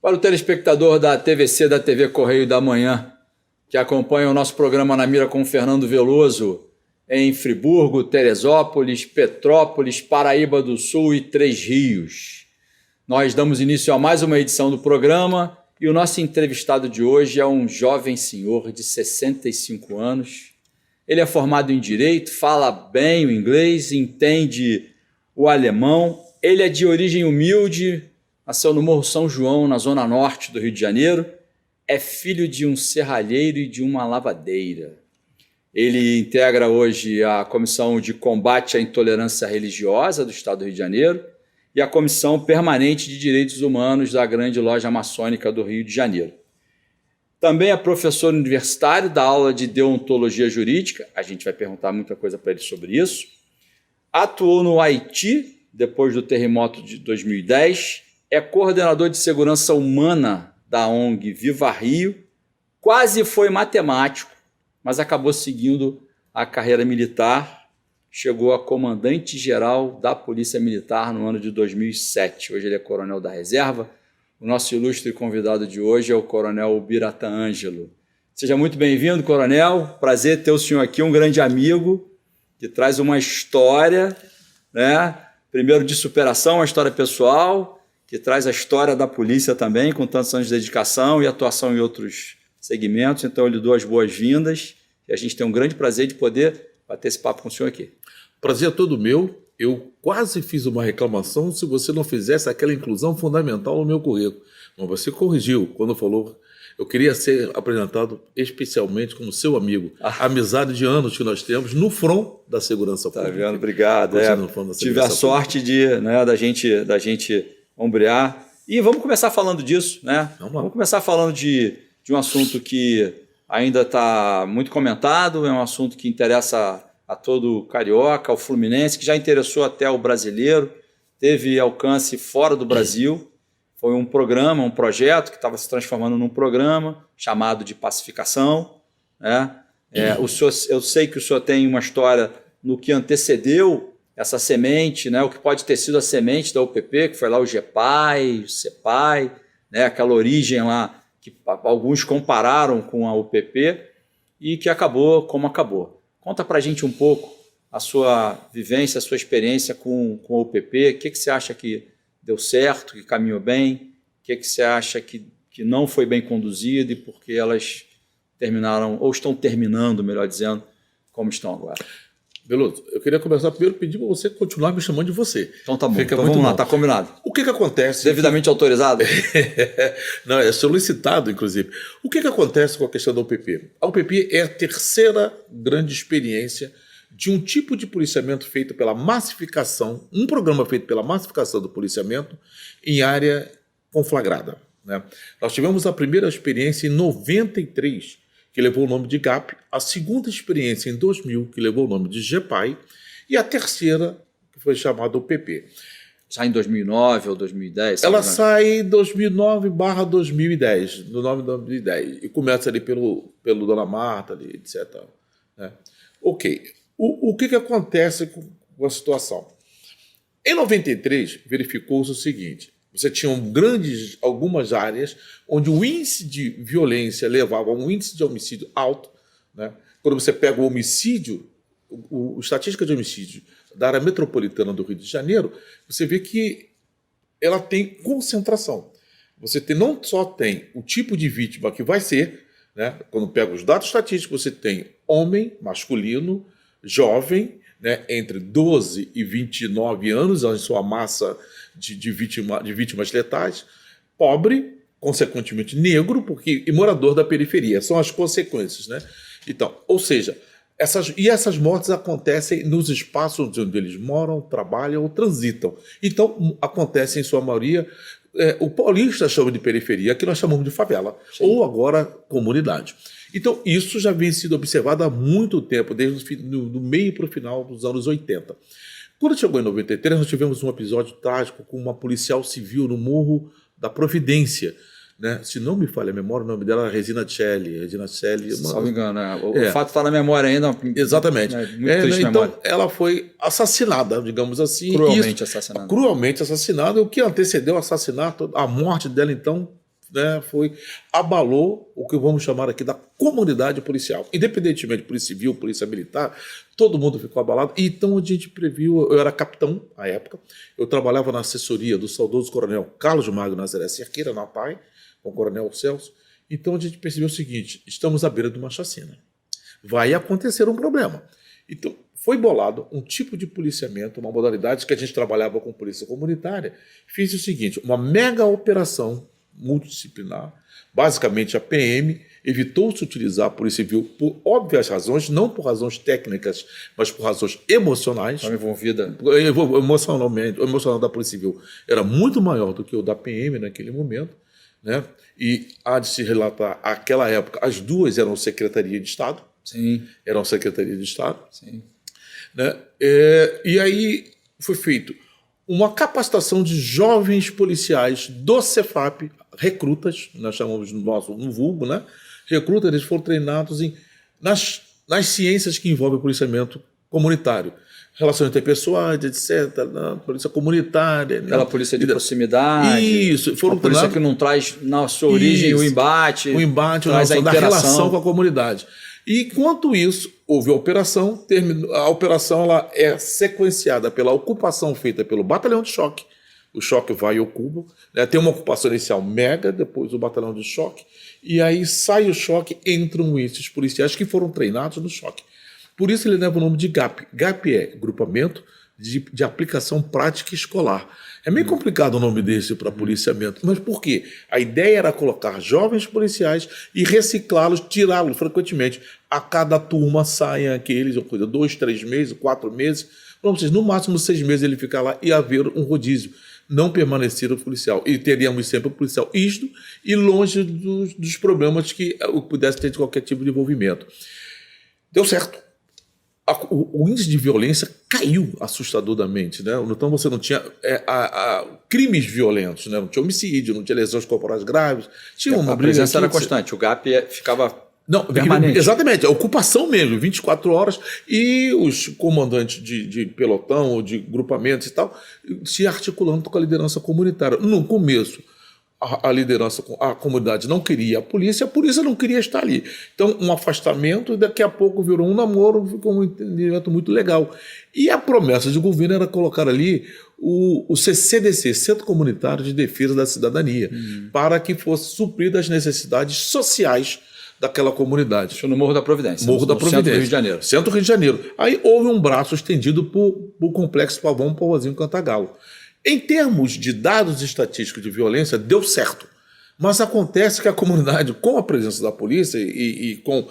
Para o telespectador da TVC, da TV Correio da Manhã, que acompanha o nosso programa Na Mira com o Fernando Veloso, em Friburgo, Teresópolis, Petrópolis, Paraíba do Sul e Três Rios. Nós damos início a mais uma edição do programa e o nosso entrevistado de hoje é um jovem senhor de 65 anos. Ele é formado em Direito, fala bem o inglês, entende o alemão. Ele é de origem humilde, nasceu no Morro São João, na zona norte do Rio de Janeiro. É filho de um serralheiro e de uma lavadeira. Ele integra hoje a Comissão de Combate à Intolerância Religiosa do Estado do Rio de Janeiro e a Comissão Permanente de Direitos Humanos da Grande Loja Maçônica do Rio de Janeiro. Também é professor universitário da aula de Deontologia Jurídica, a gente vai perguntar muita coisa para ele sobre isso. Atuou no Haiti, depois do terremoto de 2010, é coordenador de segurança humana da ONG Viva Rio, quase foi matemático, mas acabou seguindo a carreira militar, chegou a comandante-geral da Polícia Militar no ano de 2007. Hoje ele é coronel da reserva. O nosso ilustre convidado de hoje é o coronel Biratã Ângelo. Seja muito bem-vindo, coronel. Prazer ter o senhor aqui, um grande amigo, que traz uma história, né? Primeiro de superação, uma história pessoal, que traz a história da polícia também, com tantos anos de dedicação e atuação em outros segmentos. Então, eu lhe dou as boas-vindas e a gente tem um grande prazer de poder bater esse papo com o senhor aqui. Prazer é todo meu. Eu quase fiz uma reclamação se você não fizesse aquela inclusão fundamental no meu currículo. Mas você corrigiu quando falou. Eu queria ser apresentado especialmente como seu amigo. A amizade de anos que nós temos no front da segurança pública. Tá vendo? Obrigado. Tive a sorte da gente ombrear. E vamos começar falando disso, né? Vamos começar falando de um assunto que ainda está muito comentado, é um assunto que interessa a todo carioca, ao fluminense, que já interessou até o brasileiro, teve alcance fora do Brasil. Foi um programa, um projeto que estava se transformando num programa chamado de pacificação, né? Eu sei que o senhor tem uma história no que antecedeu essa semente, né? O que pode ter sido a semente da UPP, que foi lá o GEPAI, o CEPAI, né? Aquela origem lá que alguns compararam com a UPP e que acabou como acabou. Conta para a gente um pouco a sua vivência, a sua experiência com a UPP. O que você acha que deu certo, que caminhou bem? O que você acha que não foi bem conduzido e por que elas terminaram, ou estão terminando, melhor dizendo, como estão agora? Veloso, eu queria começar primeiro pedindo para você continuar me chamando de você. Então tá bom, então vamos lá, tá combinado. O que acontece... Devidamente autorizado? Não, é solicitado, inclusive. O que acontece com a questão da UPP? A UPP é a terceira grande experiência de um tipo de policiamento feito pela massificação, um programa feito pela massificação do policiamento em área conflagrada, né? Nós tivemos a primeira experiência em 93, que levou o nome de GAP, a segunda experiência em 2000, que levou o nome de GEPAI, e a terceira, que foi chamada UPP. Sai em 2009 ou 2010? Ela sai em 2009/2010, no nome de 2010, e começa ali pelo Dona Marta, ali, etc. Né? Ok. O que acontece com a situação? Em 93, verificou-se o seguinte: você tinha algumas áreas onde o índice de violência levava a um índice de homicídio alto, né? Quando você pega o homicídio, a estatística de homicídio da área metropolitana do Rio de Janeiro, você vê que ela tem concentração. Você não só tem o tipo de vítima que vai ser, né? Quando pega os dados estatísticos, você tem homem, masculino, jovem, né? Entre 12 e 29 anos, em sua massa de vítimas letais, pobre, consequentemente negro, e morador da periferia. São as consequências, né? Então, ou seja, essas mortes acontecem nos espaços onde eles moram, trabalham ou transitam. Então, acontecem, em sua maioria, o paulista chama de periferia, que nós chamamos de favela, sim, ou agora comunidade. Então, isso já vem sendo observado há muito tempo, desde o meio para o final dos anos 80. Quando chegou em 93, nós tivemos um episódio trágico com uma policial civil no Morro da Providência, né? Se não me falha a memória, o nome dela era Regina Celli. Se não me engano, o fato está na memória ainda. Exatamente. Muito triste então, memória. ela foi assassinada, digamos assim. Cruelmente assassinada. Cruelmente assassinada. O que antecedeu o assassinato, a morte dela, então, né, abalou o que vamos chamar aqui da comunidade policial. Independentemente de polícia civil, polícia militar, todo mundo ficou abalado. E então a gente previu, eu era capitão à época, eu trabalhava na assessoria do saudoso coronel Carlos Magno Nazaré Cerqueira, na PAI, com o coronel Celso. Então a gente percebeu o seguinte, estamos à beira de uma chacina. Vai acontecer um problema. Então foi bolado um tipo de policiamento, uma modalidade que a gente trabalhava com polícia comunitária. Fiz o seguinte, uma mega operação multidisciplinar, basicamente a PM evitou-se utilizar a Polícia Civil por óbvias razões, não por razões técnicas, mas por razões emocionais. Estava envolvida. Emocionalmente, o emocional da Polícia Civil era muito maior do que o da PM naquele momento, né? E há de se relatar, naquela época, as duas eram Secretaria de Estado. Sim. Eram Secretaria de Estado. Sim. Né? E aí foi feito uma capacitação de jovens policiais do Cefap, recrutas, nós chamamos no vulgo, né? Recrutas, eles foram treinados nas ciências que envolvem o policiamento comunitário. Relações interpessoais, etc., polícia comunitária. Aquela polícia de proximidade. Isso. Foram uma polícia que não traz na sua origem o embate. O embate, traz a da relação com a comunidade. E, enquanto isso, houve a operação. A operação ela é sequenciada pela ocupação feita pelo batalhão de choque. O choque vai e ocupa. Né? Tem uma ocupação inicial mega, depois o batalhão de choque. E aí sai o choque, entram esses policiais que foram treinados no choque. Por isso ele leva o nome de GAP. GAP é Grupamento de Aplicação Prática Escolar. É meio complicado o nome desse para policiamento, mas por quê? A ideia era colocar jovens policiais e reciclá-los, tirá-los frequentemente. A cada turma saem aqueles, 2, 3 meses, 4 meses, no máximo 6 meses ele ficar lá e haver um rodízio. Não permanecer o policial. E teríamos sempre o policial isto e longe dos problemas que pudesse ter de qualquer tipo de envolvimento. Deu certo. O índice de violência caiu assustadoramente, né? Então você não tinha crimes violentos, né? Não tinha homicídio, não tinha lesões corporais graves. Tinha uma a presença era constante, o GAP ficava permanente. Exatamente, a ocupação mesmo, 24 horas, e os comandantes de pelotão ou de grupamentos e tal se articulando com a liderança comunitária. No começo, a liderança, a comunidade não queria a polícia não queria estar ali. Então, um afastamento, e daqui a pouco virou um namoro, ficou um entendimento muito legal. E a promessa de governo era colocar ali o CCDC, Centro Comunitário de Defesa da Cidadania, para que fosse suprida as necessidades sociais daquela comunidade. Isso no Morro da Providência. Morro da Providência. Centro do Rio de Janeiro. Centro do Rio de Janeiro. Aí houve um braço estendido para o Complexo Pavão, Paulozinho, Cantagalo. Em termos de dados estatísticos de violência, deu certo. Mas acontece que a comunidade, com a presença da polícia e com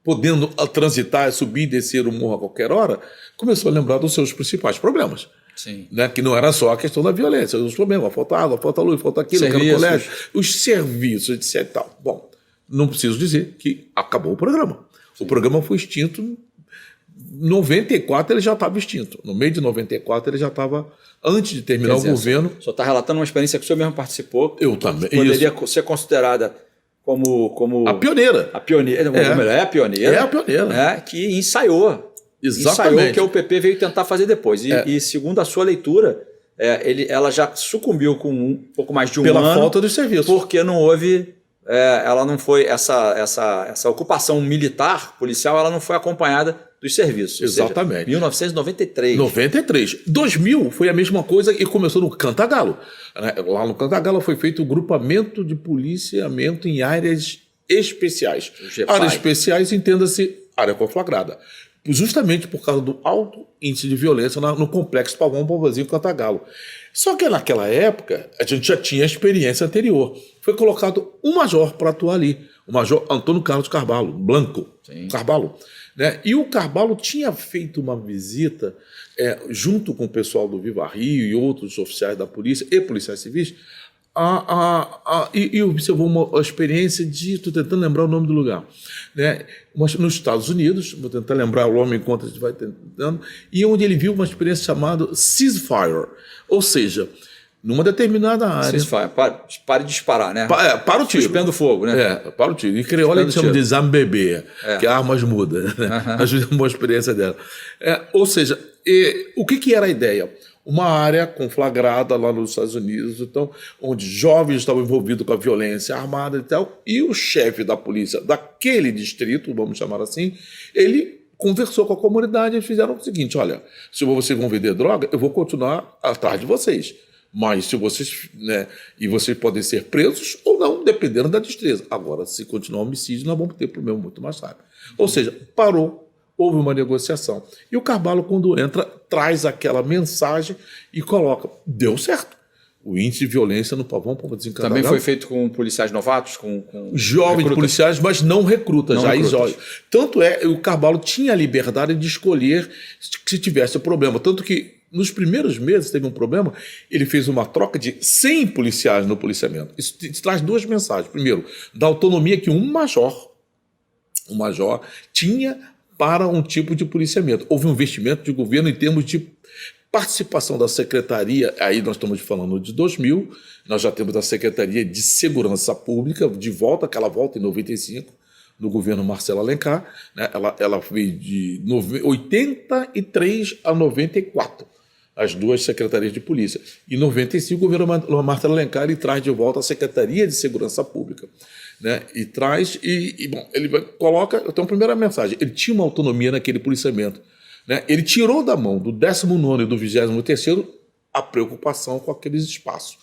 podendo transitar, subir e descer o morro a qualquer hora, começou a lembrar dos seus principais problemas. Sim. Né? Que não era só a questão da violência, os problemas, falta água, falta luz, falta aquilo, aquele colégio, os serviços, etc. E tal. Bom, não preciso dizer que acabou o programa. Sim. O programa foi extinto. Em 94 ele já estava extinto. No meio de 94 ele já estava, antes de terminar o governo. Só está relatando uma experiência que o senhor mesmo participou. Eu também. Poderia ser considerada como a pioneira. A pioneira. É a pioneira. É a pioneira. Que ensaiou. Exatamente. Ensaiou o que a UPP veio tentar fazer depois. E segundo a sua leitura, ela já sucumbiu com um pouco mais de um ano. Pela falta dos serviços. Porque não houve... ela não foi... Essa ocupação militar, policial, ela não foi acompanhada dos serviços. Exatamente. Seja, 1993. 93. 2000 foi a mesma coisa e começou no Cantagalo. Lá no Cantagalo foi feito o grupamento de policiamento em áreas especiais. Áreas especiais, entenda-se, área conflagrada. Justamente por causa do alto índice de violência no Complexo Pavão, Paulozinho, Cantagalo. Só que naquela época, a gente já tinha experiência anterior. Foi colocado um major para atuar ali. O major Antônio Carlos Carvalho, Blanco. Sim. Carvalho. Né? E o Carvalho tinha feito uma visita junto com o pessoal do Viva Rio e outros oficiais da polícia e policiais civis e observou uma experiência de... Estou tentando lembrar o nome do lugar. Né? Nos Estados Unidos, vou tentar lembrar o nome enquanto a gente vai tentando, e onde ele viu uma experiência chamada ceasefire, ou seja, numa determinada área... Ceasefire, pare de disparar, né? Para o tiro. Suspenda o fogo, né? Para o tiro. Em crioulo eles chamam de zambebê, que armas mudam. Né? Ajuda uma experiência dela. Ou seja, o que era a ideia? Uma área conflagrada lá nos Estados Unidos, então, onde jovens estavam envolvidos com a violência armada e tal, e o chefe da polícia daquele distrito, vamos chamar assim, ele conversou com a comunidade e fizeram o seguinte: olha, se vocês vão vender droga, eu vou continuar atrás de vocês. Mas se vocês, né, e vocês podem ser presos ou não, dependendo da destreza. Agora, se continuar homicídio, nós vamos ter problema muito mais rápido. Ou seja, parou. Houve uma negociação. E o Carvalho, quando entra, traz aquela mensagem e coloca: deu certo. O índice de violência no Pavão para desencadear. Também foi feito com policiais novatos? Com jovens recrutas. Policiais, mas não recrutas. Não já recrutas. Tanto é, o Carvalho tinha a liberdade de escolher se tivesse problema. Tanto que, nos primeiros meses, teve um problema, ele fez uma troca de 100 policiais no policiamento. Isso traz duas mensagens. Primeiro, da autonomia que um major tinha para um tipo de policiamento. Houve um investimento de governo em termos de participação da Secretaria, aí nós estamos falando de 2000, nós já temos a Secretaria de Segurança Pública, de volta, aquela volta em 95, no governo Marcelo Alencar, né? Ela veio de 83 a 94, as duas secretarias de polícia. Em 95, o governo Marcelo Alencar ele traz de volta a Secretaria de Segurança Pública. Né? E traz, bom, ele coloca, então a primeira mensagem, ele tinha uma autonomia naquele policiamento, né? Ele tirou da mão do 19º e do 23º a preocupação com aqueles espaços.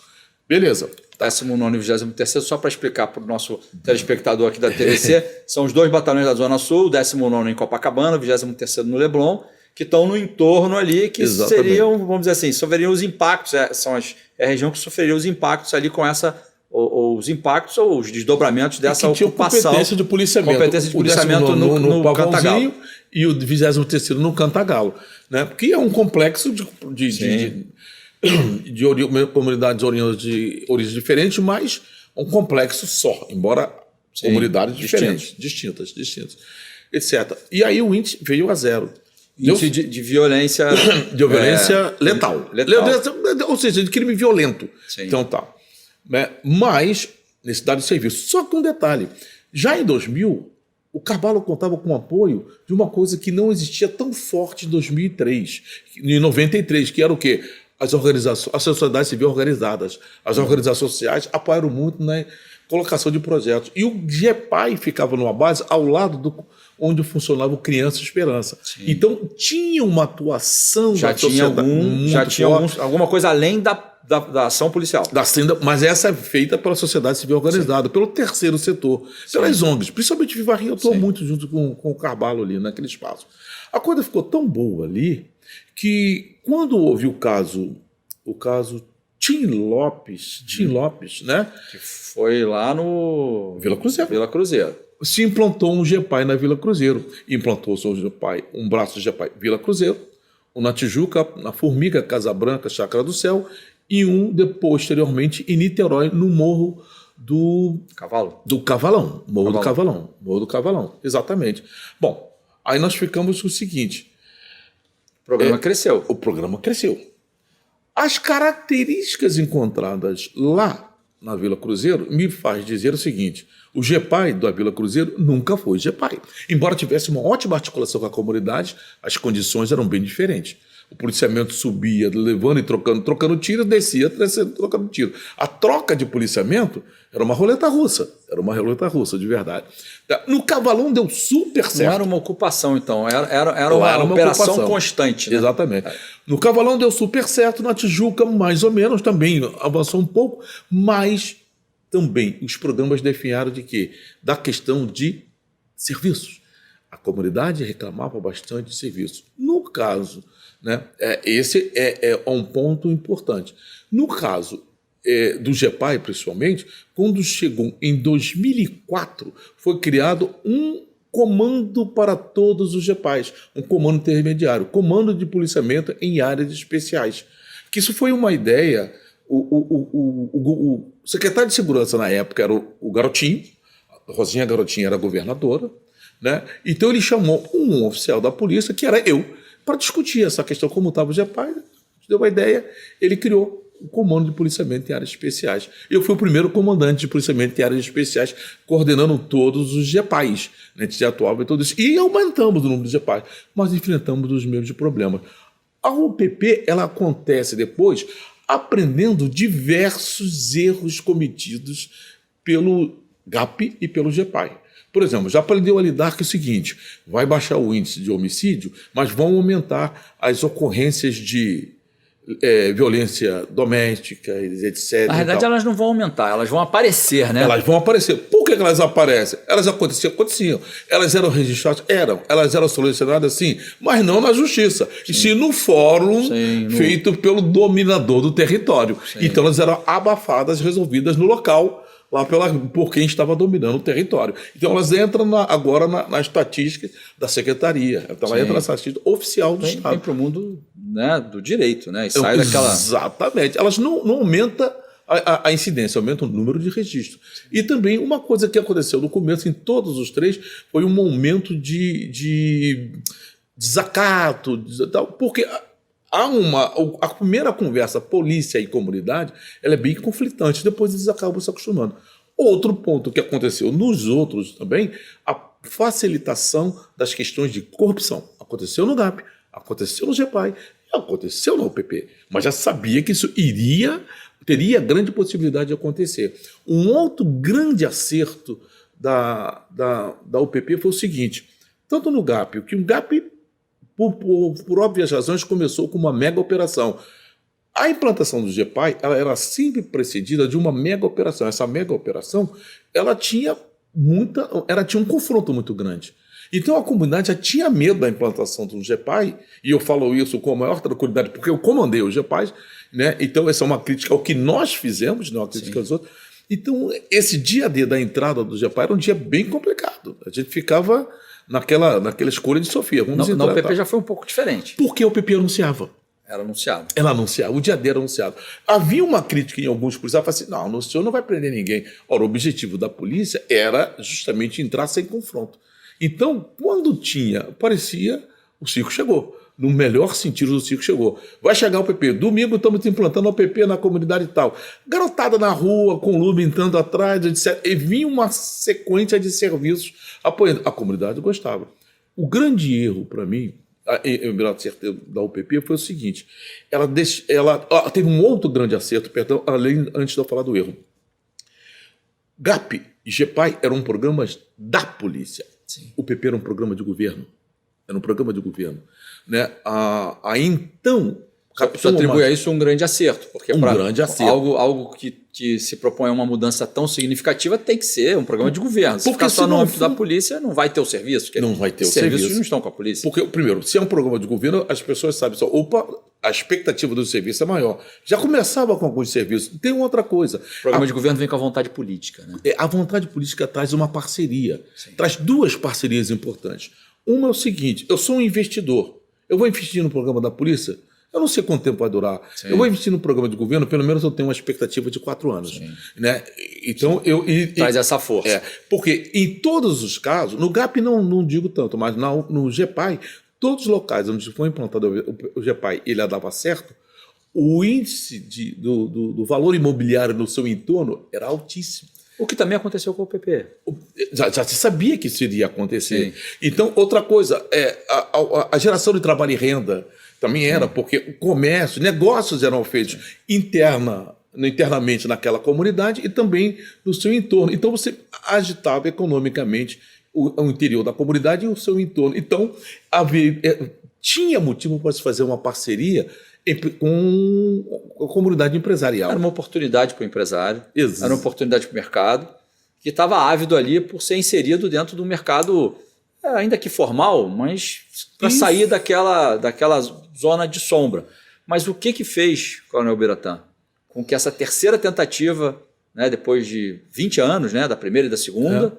Beleza. 19º e 23º, só para explicar para o nosso telespectador aqui da TVC, são os dois batalhões da Zona Sul, o 19º em Copacabana, o 23º no Leblon, que estão no entorno ali, que Exatamente. Seriam, vamos dizer assim, sofreriam os impactos, é a região que sofreria os impactos ali com essa... os impactos ou os desdobramentos dessa ocupação. Competência de policiamento. Competência de policiamento no Cantagalo. E o 23º no Cantagalo. Né? Porque é um complexo de comunidades oriundas de origens diferentes, mas um complexo só, embora comunidades diferentes, distintas, etc. E aí o índice veio a zero. Índice de violência... de violência letal. Ou seja, de crime violento. Sim. Então tá. Mas necessidade de serviço. Só com um detalhe: já em 2000, o Carvalho contava com o apoio de uma coisa que não existia tão forte em 2003, em 93, que era o quê? As sociedades civis organizadas. As organizações sociais apoiaram muito na colocação de projetos. E o GEPAI ficava numa base ao lado onde funcionava o Criança Esperança. Sim. Então tinha uma atuação já da sociedade. Já tinha alguma coisa além da ação policial. Mas essa é feita pela sociedade civil organizada, Sim. pelo terceiro setor, Sim. pelas ONGs. Principalmente Viva Rio atuou muito junto com o Carvalho ali, naquele espaço. A coisa ficou tão boa ali que quando houve o caso Tim Lopes, né? Que foi lá no... Vila Cruzeiro. Se implantou um GEPAI na Vila Cruzeiro. Implantou-se um braço do GEPAI Vila Cruzeiro, um na Tijuca, na Formiga, Casa Branca, Chácara do Céu, e um posteriormente em Niterói, no Morro do Cavalão. Morro do Cavalão, exatamente. Bom, aí nós ficamos com o seguinte... O programa cresceu. O programa cresceu. As características encontradas lá na Vila Cruzeiro me faz dizer o seguinte: o GEPAI da Vila Cruzeiro nunca foi GEPAI. Embora tivesse uma ótima articulação com a comunidade, as condições eram bem diferentes. O policiamento subia, levando e trocando tiro, descia, trocando tiro. A troca de policiamento era uma roleta russa. Era uma roleta russa, de verdade. No Cavalão deu super certo. Não era uma ocupação, então. Era uma operação ocupação. Constante. Né? Exatamente. No Cavalão deu super certo. Na Tijuca, mais ou menos, também avançou um pouco. Mas também os programas definharam de quê? Da questão de serviços. A comunidade reclamava bastante de serviço. No caso... Né? Esse é um ponto importante. No caso do GEPAI, principalmente, quando chegou em 2004, foi criado um comando para todos os GEPAIs, um comando intermediário, comando de policiamento em áreas especiais. Que isso foi uma ideia, o secretário de segurança na época era o Garotinho, a Rosinha Garotinho era governadora, né? Então ele chamou um oficial da polícia, que era eu, para discutir essa questão, como estava o GEPAI, deu uma ideia, ele criou o comando de policiamento em áreas especiais. Eu fui o primeiro comandante de policiamento em áreas especiais, coordenando todos os GEPAIs. A gente já atuava em tudo isso. E aumentamos o número de GEPAIs, mas enfrentamos os mesmos problemas. A UPP ela acontece depois aprendendo diversos erros cometidos pelo GAP e pelo GEPAI. Por exemplo, já aprendeu a lidar com o seguinte: vai baixar o índice de homicídio, mas vão aumentar as ocorrências de violência doméstica, etc. Na verdade, elas não vão aumentar, elas vão aparecer, né? Elas vão aparecer. Por que elas aparecem? Elas aconteciam. Elas eram registradas? Eram. Elas eram solucionadas? Sim. Mas não na justiça. E sim no fórum feito pelo dominador do território. Sim. Então elas eram abafadas, resolvidas no local, lá por quem estava dominando o território. Então elas entram agora na estatística da secretaria. Então ela entra na estatística oficial do Estado. Vem para o mundo, né, do direito, né? E sai daquela... Exatamente. Elas não aumentam a incidência, aumenta o número de registros. E também uma coisa que aconteceu no começo, em todos os três, foi um momento de desacato, porque a primeira conversa, polícia e comunidade, ela é bem conflitante, depois eles acabam se acostumando. Outro ponto que aconteceu nos outros também, a facilitação das questões de corrupção. Aconteceu no GAP, aconteceu no GEPAI, aconteceu na UPP, mas já sabia que isso teria grande possibilidade de acontecer. Um outro grande acerto da UPP foi o seguinte: tanto no GAP, que o GAP, por óbvias razões, começou com uma mega operação. A implantação do GEPAI ela era sempre precedida de uma mega operação. Essa mega operação ela tinha um confronto muito grande. Então a comunidade já tinha medo da implantação do GEPAI, e eu falo isso com a maior tranquilidade, porque eu comandei o GEPAI, né? Então essa é uma crítica ao que nós fizemos, não uma crítica aos outros. Então esse dia D da entrada do GEPAI era um dia bem complicado. A gente ficava naquela escolha de Sofia. Na UPP já foi um pouco diferente. Porque a UPP anunciava. Ela anunciava. O dia D era anunciado. Havia uma crítica em alguns policiais, falavam assim, não, o senhor não vai prender ninguém. Ora, o objetivo da polícia era justamente entrar sem confronto. Então, quando parecia, o circo chegou. No melhor sentido do circo chegou. Vai chegar o PP. Domingo estamos implantando o PP na comunidade e tal. Garotada na rua, com lume entrando atrás, etc. E vinha uma sequência de serviços apoiando. A comunidade gostava. O grande erro, para mim, da UPP foi o seguinte: ela teve um outro grande acerto, perdão, antes de eu falar do erro. GAP e GEPAI eram programas da polícia. Sim. O PP era um programa de governo. Né? Então... Você atribui a isso um grande acerto, porque grande acerto. Algo que se propõe a uma mudança tão significativa tem que ser um programa de governo. Se ficar só no âmbito da polícia, não vai ter o serviço. Não vai ter o serviços serviço. Não estão com a polícia. Porque, primeiro, se é um programa de governo, as pessoas sabem só, opa, a expectativa do serviço é maior. Já começava com alguns serviços. Tem outra coisa. O programa de governo vem com a vontade política, né? A vontade política traz uma parceria. Sim. Traz duas parcerias importantes. Uma é o seguinte: eu sou um investidor. Eu vou investir no programa da polícia? Eu não sei quanto tempo vai durar. Sim. Eu vou investir no programa de governo, pelo menos eu tenho uma expectativa de 4 anos. Né? Então, traz essa força. Porque em todos os casos, no GAP não digo tanto, mas no GEPAI, todos os locais onde foi implantado o GEPAI ele dava certo, o índice do valor imobiliário no seu entorno era altíssimo. O que também aconteceu com o PP. Já se sabia que isso iria acontecer. Sim. Então, outra coisa, a geração de trabalho e renda também era, porque o comércio, negócios eram feitos internamente naquela comunidade e também no seu entorno. Então, você agitava economicamente o interior da comunidade e o seu entorno. Então, tinha motivo para se fazer uma parceria com a comunidade empresarial. Era uma oportunidade para o empresário, Exato. Era uma oportunidade para o mercado, que estava ávido ali por ser inserido dentro do mercado, ainda que formal, mas para sair daquela zona de sombra. Mas o que fez, Coronel Biratã, com que essa terceira tentativa, né, depois de 20 anos, né, da primeira e da segunda,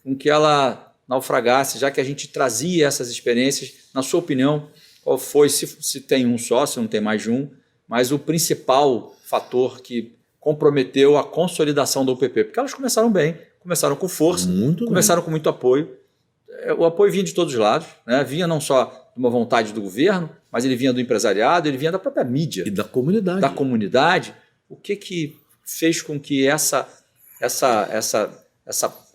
com que ela naufragasse, já que a gente trazia essas experiências, na sua opinião, qual foi, se tem um só, se não tem mais de um, mas o principal fator que comprometeu a consolidação da UPP? Porque elas começaram bem, começaram com força, começaram com muito apoio. O apoio vinha de todos os lados, né? Vinha não só de uma vontade do governo, mas ele vinha do empresariado, ele vinha da própria mídia. E da comunidade. Da comunidade. O que fez com que essa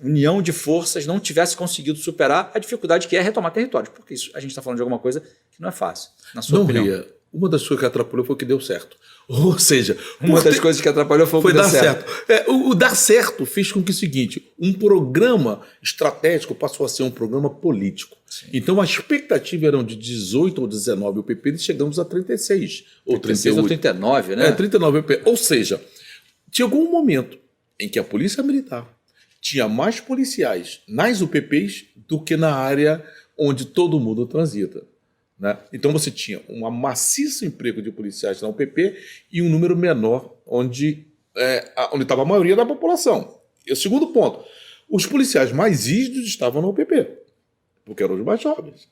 união de forças não tivesse conseguido superar a dificuldade que é retomar território? Porque isso, a gente está falando de alguma coisa que não é fácil, na sua opinião. Uma das coisas que atrapalhou foi o que deu certo. Ou seja, uma das coisas que atrapalhou foi o que deu certo. O dar certo fez com que o seguinte, um programa estratégico passou a ser um programa político. Sim. Então a expectativa era de 18 ou 19 UPP, e chegamos a 36 ou 36 ou 39, né? 39 UPP. Ou seja, chegou um momento em que a Polícia Militar tinha mais policiais nas UPPs do que na área onde todo mundo transita. Né? Então você tinha um maciço emprego de policiais na UPP e um número menor onde estava a maioria da população. E o segundo ponto, os policiais mais rígidos estavam na UPP, porque eram os mais jovens.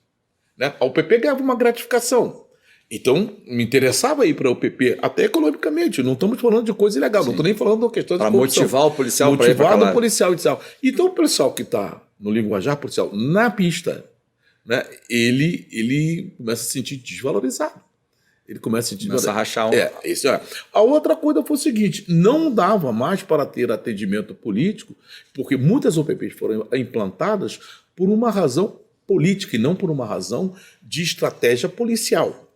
Né? A UPP ganhava uma gratificação. Então, me interessava ir para a UPP, até economicamente. Não estamos falando de coisa ilegal, não estou nem falando de questões de corrupção. Motivar o policial para ir para Motivar o policial e tal. Então, o pessoal que está no linguajar policial na pista, né, ele começa a se sentir desvalorizado. Ele começa a rachar isso é. A outra coisa foi o seguinte, não dava mais para ter atendimento político, porque muitas UPPs foram implantadas por uma razão política e não por uma razão de estratégia policial.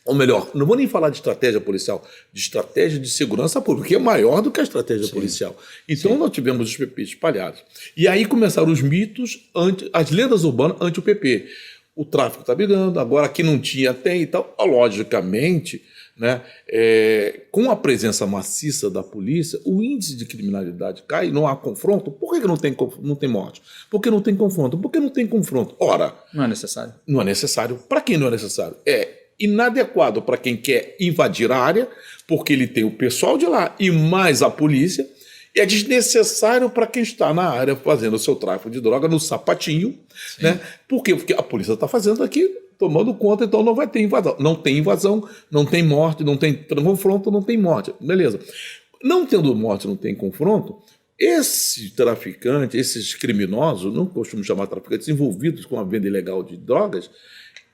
Ou melhor, não vou nem falar de estratégia policial, de estratégia de segurança pública, que é maior do que a estratégia policial. Então, nós tivemos os PPs espalhados. E aí começaram os mitos, as lendas urbanas anti o PP. O tráfico está brigando, agora aqui não tinha, tem e tal. Logicamente, né, com a presença maciça da polícia, o índice de criminalidade cai, não há confronto. Por que não tem morte? Porque não tem confronto. Por que não tem confronto? Ora, não é necessário. Não é necessário. Para quem não é necessário? É inadequado para quem quer invadir a área, porque ele tem o pessoal de lá e mais a polícia, e é desnecessário para quem está na área fazendo o seu tráfico de droga no sapatinho, né? Por quê? Porque a polícia está fazendo aqui, tomando conta, então não vai ter invasão. Não tem invasão, não tem morte, não tem confronto, não tem morte. Beleza. Não tendo morte, não tem confronto, esses traficantes, esses criminosos, não costumo chamar traficantes, envolvidos com a venda ilegal de drogas,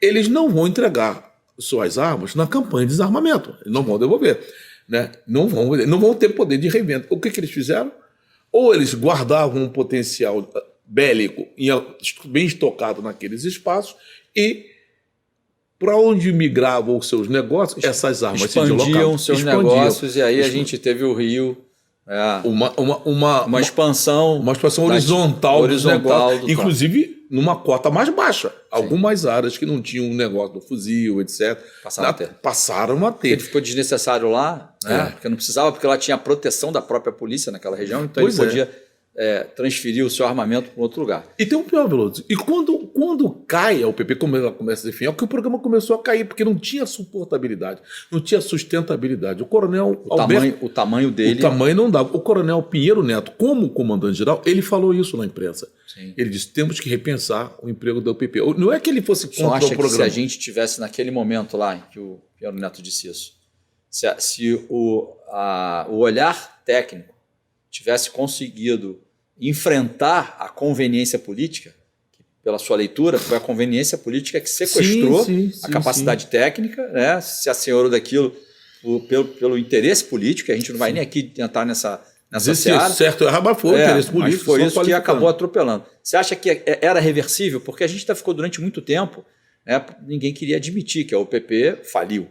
eles não vão entregar suas armas na campanha de desarmamento. Eles não vão devolver. Né? Não vão ter poder de revenda. O que eles fizeram? Ou eles guardavam um potencial bélico bem estocado naqueles espaços e para onde migravam os seus negócios, essas armas expandiam seus negócios e aí a gente teve o Rio... Uma expansão horizontal dos negócios, inclusive numa cota mais baixa. Sim. Algumas áreas que não tinham um negócio do fuzil, etc. Passaram a ter. Ele ficou desnecessário lá, né? Porque não precisava, porque lá tinha a proteção da própria polícia naquela região, então ele podia transferir o seu armamento para outro lugar. E tem um pior, Veloso. E quando cai a UPP, como ela começa a definir, é que o programa começou a cair, porque não tinha suportabilidade, não tinha sustentabilidade. O coronel Alberto... O tamanho dele... O tamanho não dava. O coronel Pinheiro Neto, como comandante-geral, ele falou isso na imprensa. Sim. Ele disse, temos que repensar o emprego da UPP. Não é que ele fosse contra o programa. Que se a gente tivesse naquele momento lá, em que o Pinheiro Neto disse isso, se o olhar técnico tivesse conseguido enfrentar a conveniência política, que, pela sua leitura, foi a conveniência política que sequestrou a capacidade técnica, né? Se assenhorou daquilo pelo interesse político, a gente não vai nem aqui entrar nessa seara. Certo, mas foi o interesse político. Mas foi isso que acabou atropelando. Você acha que era reversível? Porque a gente ficou durante muito tempo, né? Ninguém queria admitir que a UPP faliu.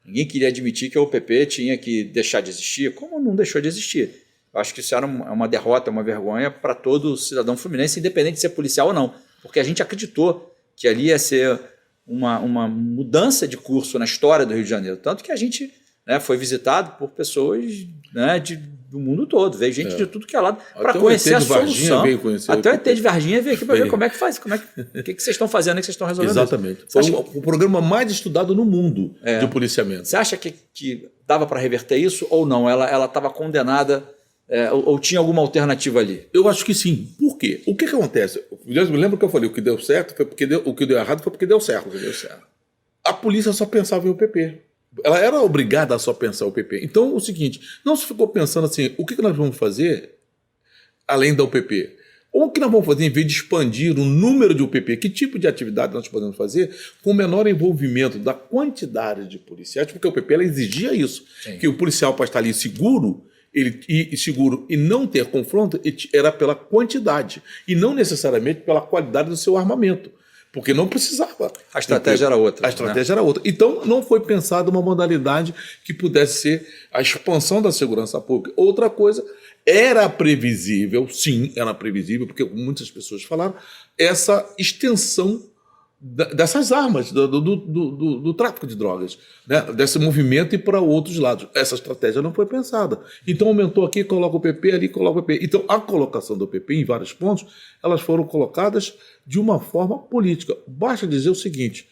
Ninguém queria admitir que a UPP tinha que deixar de existir. Como não deixou de existir? Eu acho que isso era uma derrota, uma vergonha para todo cidadão fluminense, independente de ser policial ou não. Porque a gente acreditou que ali ia ser uma mudança de curso na história do Rio de Janeiro. Tanto que a gente, né, foi visitado por pessoas, né, do mundo todo. Veio gente de tudo que é lado para conhecer a solução. Até o ET de Varginha veio aqui para ver como é que faz. O que vocês estão fazendo aí, que vocês estão resolvendo? Exatamente. Foi o programa mais estudado no mundo de policiamento. Você acha que dava para reverter isso ou não? Ela estava condenada... ou tinha alguma alternativa ali? Eu acho que sim. Por quê? O que acontece? Eu me lembro que eu falei, o que deu certo foi porque o que deu errado foi porque deu certo. A polícia só pensava em UPP. Ela era obrigada a só pensar o UPP. Então, o seguinte, não se ficou pensando assim, o que nós vamos fazer além da UPP? Ou o que nós vamos fazer em vez de expandir o número de UPP? Que tipo de atividade nós podemos fazer com menor envolvimento da quantidade de policiais? Porque a UPP ela exigia isso, que o policial para estar ali seguro e não ter confronto era pela quantidade e não necessariamente pela qualidade do seu armamento. porque não precisava. A estratégia era outra. A estratégia era outra. Então, não foi pensada uma modalidade que pudesse ser a expansão da segurança pública. Outra coisa, era previsível, sim, era previsível, porque muitas pessoas falaram, essa extensão dessas armas, do tráfico de drogas, né? Desse movimento e para outros lados. Essa estratégia não foi pensada. Então aumentou aqui, coloca o PP, ali coloca o PP. Então a colocação do PP em vários pontos, elas foram colocadas de uma forma política. Basta dizer o seguinte,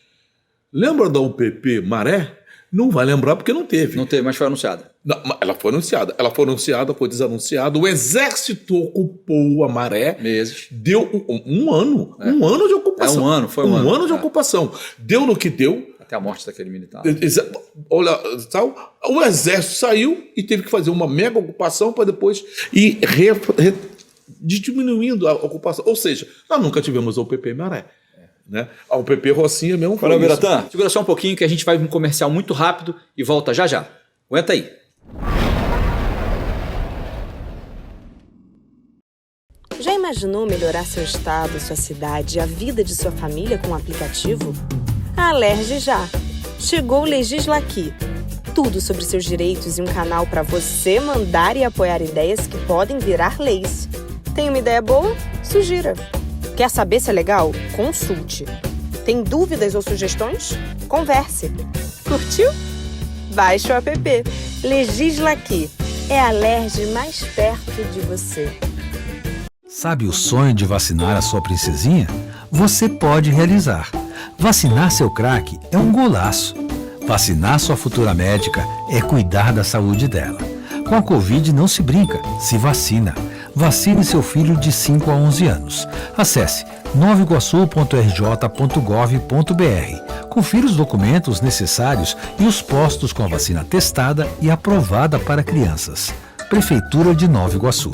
lembra da UPP Maré? Não vai lembrar porque não teve. Não teve, mas foi anunciada. Não, ela foi anunciada. Ela foi anunciada, foi desanunciada. O Exército ocupou a Maré. Meses. Deu um ano. Um ano de ocupação. Foi um ano. Um ano de ocupação. Deu no que deu. Até a morte daquele militar. Olha, o Exército saiu e teve que fazer uma mega ocupação para depois ir diminuindo a ocupação. Ou seja, nós nunca tivemos a UPP Maré. Né? A UPP Rocinha mesmo foi. Valeu, Biratã. Segura só um pouquinho que a gente vai para um comercial muito rápido e volta já já. Aguenta aí. Já imaginou melhorar seu estado, sua cidade e a vida de sua família com um aplicativo? Alerge já! Chegou o Legisla Aqui. Tudo sobre seus direitos e um canal para você mandar e apoiar ideias que podem virar leis. Tem uma ideia boa? Sugira! Quer saber se é legal? Consulte. Tem dúvidas ou sugestões? Converse. Curtiu? Baixe o app. Legisla Aqui. É a Alerj mais perto de você. Sabe o sonho de vacinar a sua princesinha? Você pode realizar. Vacinar seu craque é um golaço. Vacinar sua futura médica é cuidar da saúde dela. Com a Covid não se brinca, se vacina. Vacine seu filho de 5 a 11 anos. Acesse novaiguaçu.rj.gov.br. Confira os documentos necessários e os postos com a vacina testada e aprovada para crianças. Prefeitura de Nova Iguaçu.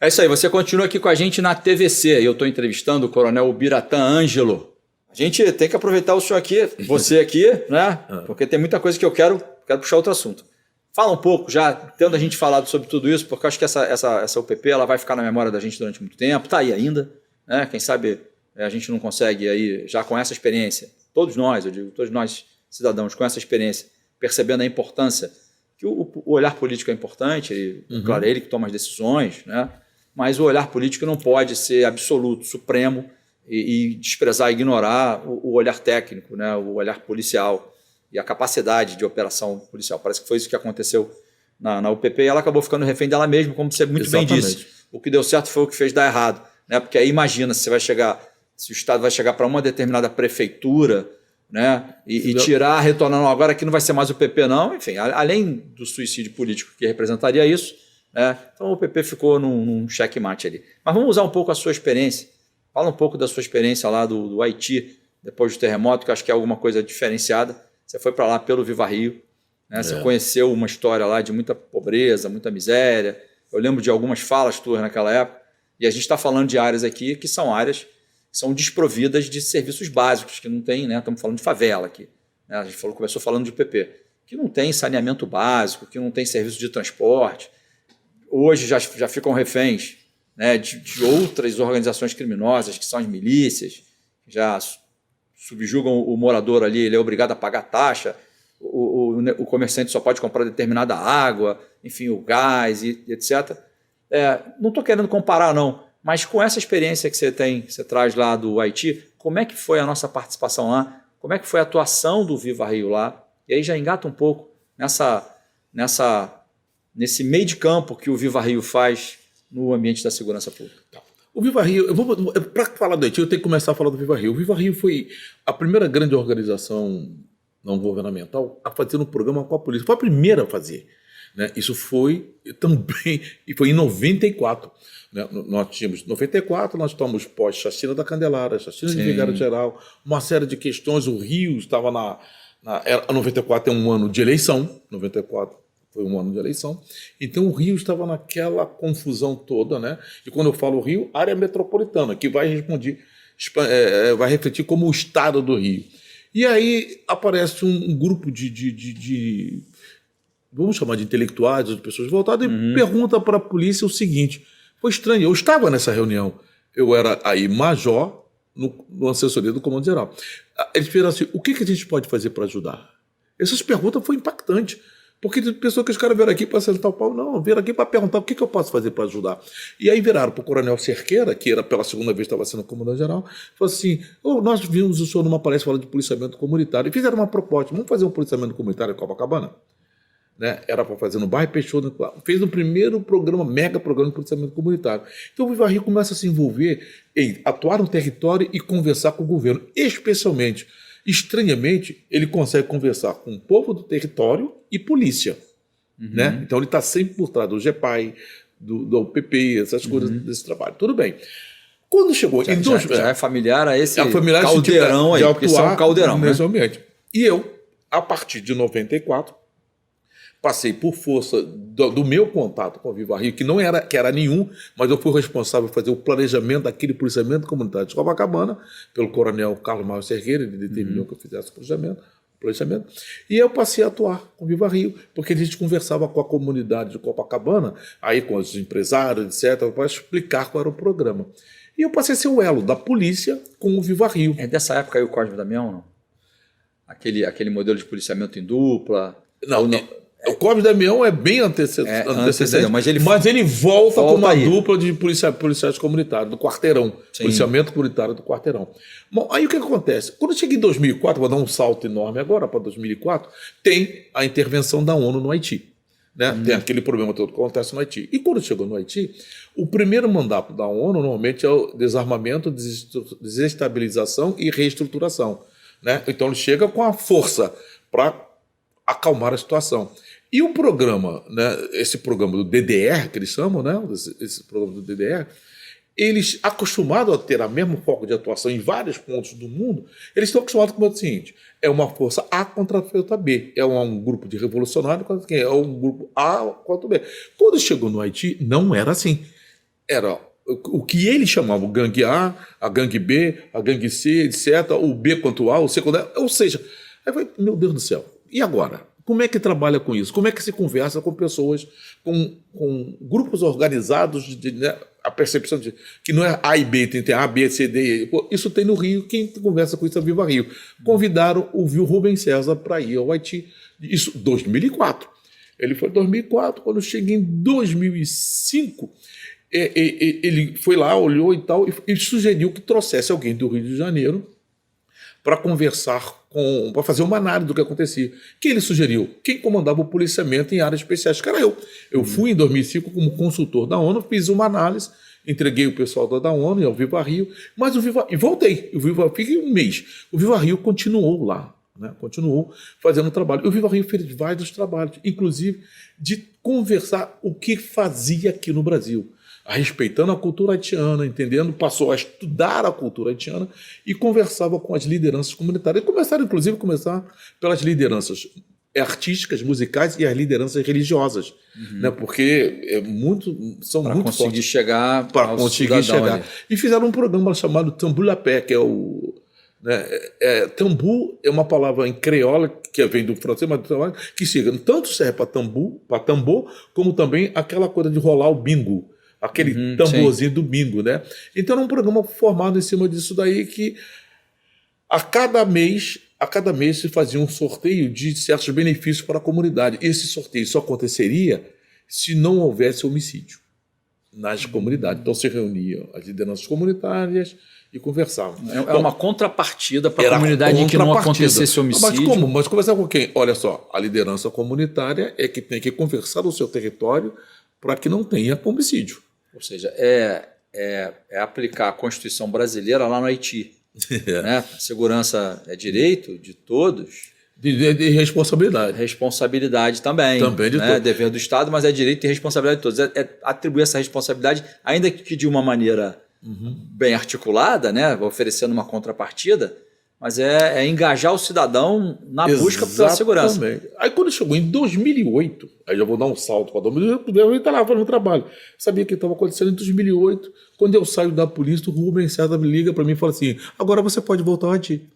É isso aí, você continua aqui com a gente na TVC. Eu estou entrevistando o Coronel Biratã Ângelo. A gente tem que aproveitar o senhor aqui, você aqui, né? Porque tem muita coisa que eu quero puxar outro assunto. Fala um pouco, já tendo a gente falado sobre tudo isso, porque eu acho que essa UPP ela vai ficar na memória da gente durante muito tempo, está aí ainda, né? Quem sabe a gente não consegue aí, já com essa experiência, todos nós, eu digo, todos nós cidadãos com essa experiência, percebendo a importância, que o olhar político é importante, claro, é ele que toma as decisões, né? Mas o olhar político não pode ser absoluto, supremo, e desprezar, ignorar o olhar técnico, né? O olhar policial e a capacidade de operação policial. Parece que foi isso que aconteceu na UPP e ela acabou ficando refém dela mesma, como você muito bem disse. O que deu certo foi o que fez dar errado. Né? Porque aí imagina se o Estado vai chegar para uma determinada prefeitura, né? e tirar, retornando agora que não vai ser mais o PP não, enfim, além do suicídio político que representaria isso, né? Então o PP ficou num checkmate ali. Mas vamos usar um pouco a sua experiência. Fala um pouco da sua experiência lá do Haiti, depois do terremoto, que eu acho que é alguma coisa diferenciada. Você foi para lá pelo Viva Rio, né? Você conheceu uma história lá de muita pobreza, muita miséria. Eu lembro de algumas falas tuas naquela época. E a gente está falando de áreas aqui que são áreas que são desprovidas de serviços básicos, que não tem, né? Estamos falando de favela aqui. Né? A gente começou falando de PP, que não tem saneamento básico, que não tem serviço de transporte. Hoje já ficam reféns, né, de outras organizações criminosas, que são as milícias, que já subjugam o morador ali, ele é obrigado a pagar taxa, o comerciante só pode comprar determinada água, enfim, o gás, e etc. Não estou querendo comparar, não, mas com essa experiência que você tem, que você traz lá do Haiti, como é que foi a nossa participação lá? Como é que foi a atuação do Viva Rio lá? E aí já engata um pouco nesse meio de campo que o Viva Rio faz no ambiente da segurança pública. O Viva Rio, para falar do Haiti, eu tenho que começar a falar do Viva Rio. O Viva Rio foi a primeira grande organização não governamental a fazer um programa com a polícia. Foi a primeira a fazer. Né? Isso foi também, e foi em 94. Né? Nós tínhamos 94, nós estamos pós-chacina da Candelária, chacina de Vigário Geral, uma série de questões. O Rio estava a 94 é um ano de eleição, 94 foi um ano de eleição, então o Rio estava naquela confusão toda, né? E quando eu falo Rio, área metropolitana, que vai refletir como o estado do Rio. E aí aparece um grupo vamos chamar de intelectuais, de pessoas voltadas, e pergunta para a polícia o seguinte: Foi estranho. Eu estava nessa reunião. Eu era aí major no assessoria do Comando Geral. Eles falaram assim, o que a gente pode fazer para ajudar? Essas perguntas foram impactantes. Porque pensou que os caras vieram aqui para sentar o pau. Não, vieram aqui para perguntar o que eu posso fazer para ajudar. E aí viraram para o coronel Cerqueira, que era pela segunda vez que estava sendo comandante-geral, falou assim, nós vimos o senhor numa palestra falando de policiamento comunitário, e fizeram uma proposta, vamos fazer um policiamento comunitário em Copacabana? Né? Era para fazer no bairro Peixoto, fez o primeiro programa, mega programa de policiamento comunitário. Então o Viva Rio começa a se envolver em atuar no território e conversar com o governo, especialmente. Estranhamente, ele consegue conversar com o povo do território e polícia. Né? Então ele está sempre por trás do GEPAI, do UPP, essas coisas desse trabalho. Tudo bem. Quando chegou já é familiar a esse familiar caldeirão aí, porque isso é um caldeirão. Nesse ambiente. E eu, a partir de 94, passei por força do meu contato com o Viva Rio, que era nenhum, mas eu fui responsável por fazer o planejamento daquele policiamento comunitário de Copacabana, pelo coronel Carlos Maio Cerqueira, ele determinou que eu fizesse o planejamento, e eu passei a atuar com o Viva Rio, porque a gente conversava com a comunidade de Copacabana, aí com os empresários, etc., para explicar qual era o programa. E eu passei a ser o elo da polícia com o Viva Rio. É dessa época aí o Cosme Damião, não? Aquele modelo de policiamento em dupla? Não. O Cosme Damião é bem antecedente, mas ele volta com uma aí. dupla de policiais comunitários, do quarteirão, Sim. policiamento comunitário do quarteirão. Bom, aí o que acontece? Quando eu cheguei em 2004, vou dar um salto enorme agora para 2004, tem a intervenção da ONU no Haiti. Né? Tem aquele problema todo que acontece no Haiti. E quando chegou no Haiti, o primeiro mandato da ONU normalmente é o desarmamento, desestabilização e reestruturação. Né? Então ele chega com a força para acalmar a situação. E o programa, né, esse programa do DDR, que eles chamam, né, esse programa do DDR, eles, acostumados a ter o mesmo foco de atuação em vários pontos do mundo, eles estão acostumados com o seguinte, é uma força A contra a força B, é um grupo de revolucionários contra quem? É um grupo A contra o B. Quando chegou no Haiti, não era assim. Era o que eles chamavam gangue A, a gangue B, a gangue C, etc., o B contra o A, o C contra o A, ou seja, aí vai, meu Deus do céu, e agora? Como é que trabalha com isso? Como é que se conversa com pessoas, com grupos organizados, né, a percepção de que não é A e B, tem A, B, C, D. Pô, isso tem no Rio, quem conversa com isso é Viva Rio. Convidaram o Rubens César para ir ao Haiti, isso em 2004. Ele foi em 2004, quando eu cheguei em 2005, ele foi lá, olhou e tal, e sugeriu que trouxesse alguém do Rio de Janeiro para conversar para fazer uma análise do que acontecia. Quem ele sugeriu? Quem comandava o policiamento em áreas especiais, que era eu. Eu fui em 2005 como consultor da ONU, fiz uma análise, entreguei o pessoal da ONU ao Viva Rio, mas e voltei. Fiquei um mês. O Viva Rio continuou lá, né? Continuou fazendo o trabalho. O Viva Rio fez vários trabalhos, inclusive de conversar o que fazia aqui no Brasil, respeitando a cultura haitiana, entendendo, passou a estudar a cultura haitiana e conversava com as lideranças comunitárias. E começaram pelas lideranças artísticas, musicais e as lideranças religiosas, né? Porque são muito fortes. Para conseguir chegar. E fizeram um programa chamado Tambulapé, que é o... Né, tambu é uma palavra em creola que vem do francês, mas que chega, tanto serve para tambor, como também aquela coisa de rolar o bingo. Aquele tamborzinho do bingo, né? Então era um programa formado em cima disso daí, que a cada mês se fazia um sorteio de certos benefícios para a comunidade. Esse sorteio só aconteceria se não houvesse homicídio nas comunidades. Então se reuniam as lideranças comunitárias e conversavam. É uma contrapartida para a comunidade em que não acontecesse homicídio. Mas como? Mas conversar com quem? Olha só, a liderança comunitária é que tem que conversar no seu território para que não tenha homicídio. Ou seja, é aplicar a Constituição brasileira lá no Haiti. Né? Segurança é direito de todos. De responsabilidade. Responsabilidade também. Também de né? todos. Dever do Estado, mas é direito e responsabilidade de todos. É atribuir essa responsabilidade, ainda que de uma maneira bem articulada, né? Oferecendo uma contrapartida, mas é engajar o cidadão na busca pela segurança. Aí quando chegou em 2008, aí já vou dar um salto para 2008, eu estava lá fazendo trabalho. Sabia que estava acontecendo em 2008, quando eu saio da polícia, o Rubens César me liga para mim e fala assim, agora você pode voltar ao Haiti.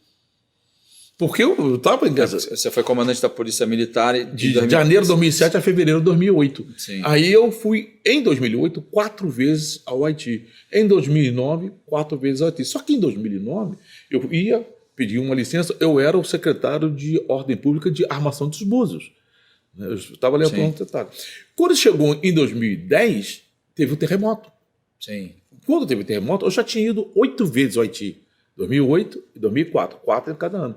Porque eu estava em casa. Você foi comandante da Polícia Militar De janeiro de 2007 a fevereiro de 2008. Sim. Aí eu fui, em 2008, 4 vezes ao Haiti. Em 2009, 4 vezes ao Haiti. Só que em 2009, eu ia pedir uma licença, eu era o secretário de Ordem Pública de Armação dos Búzios. Eu estava ali atuando secretário. Quando chegou em 2010, teve o terremoto. Sim. Quando teve o terremoto, eu já tinha ido 8 vezes ao Haiti. 2008 e 2004. 4 em cada ano.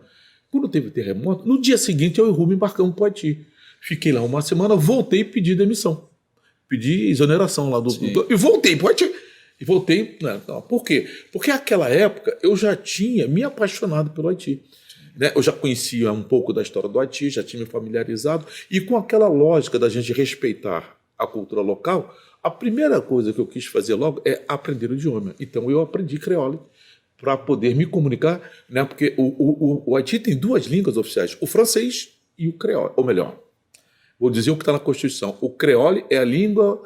Quando teve o terremoto, no dia seguinte eu e o Rubem embarcamos para o Haiti. Fiquei lá uma semana, voltei e pedi demissão. Pedi exoneração lá do... E voltei para o Haiti. E voltei... Não, por quê? Porque naquela época eu já tinha me apaixonado pelo Haiti. Né? Eu já conhecia um pouco da história do Haiti, já tinha me familiarizado. E com aquela lógica da gente respeitar a cultura local, a primeira coisa que eu quis fazer logo é aprender o idioma. Então eu aprendi creole para poder me comunicar, né? Porque o Haiti tem 2 línguas oficiais, o francês e o creole. Ou melhor, vou dizer o que está na Constituição. O creole é a língua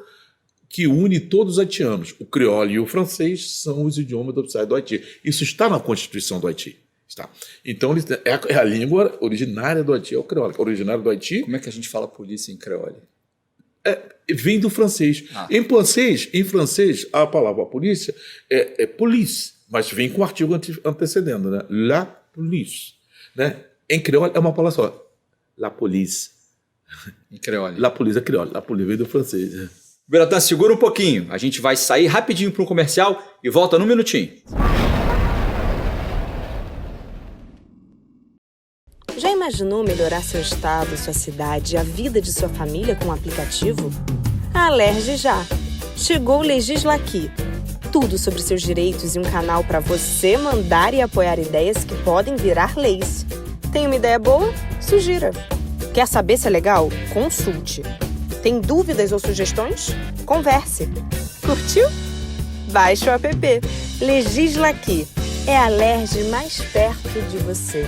que une todos os haitianos. O creole e o francês são os idiomas oficiais do Haiti. Isso está na Constituição do Haiti. Está. Então, é a língua originária do Haiti, é o creole. Originário do Haiti. Como é que a gente fala polícia em creole? Vem do francês. Em francês, a palavra polícia é police, mas vem com o artigo antecedendo, né? La police. Né? Em creole é uma palavra só. La police. Em creole. La police é creole. La police vem do francês. Biratã, segura um pouquinho. A gente vai sair rapidinho para um comercial e volta num minutinho. Já imaginou melhorar seu estado, sua cidade e a vida de sua família com um aplicativo? Alerge já! Chegou o Legislaqui. Tudo sobre seus direitos e um canal para você mandar e apoiar ideias que podem virar leis. Tem uma ideia boa? Sugira. Quer saber se é legal? Consulte. Tem dúvidas ou sugestões? Converse. Curtiu? Baixe o app. Legislaqui. É a Alerge mais perto de você.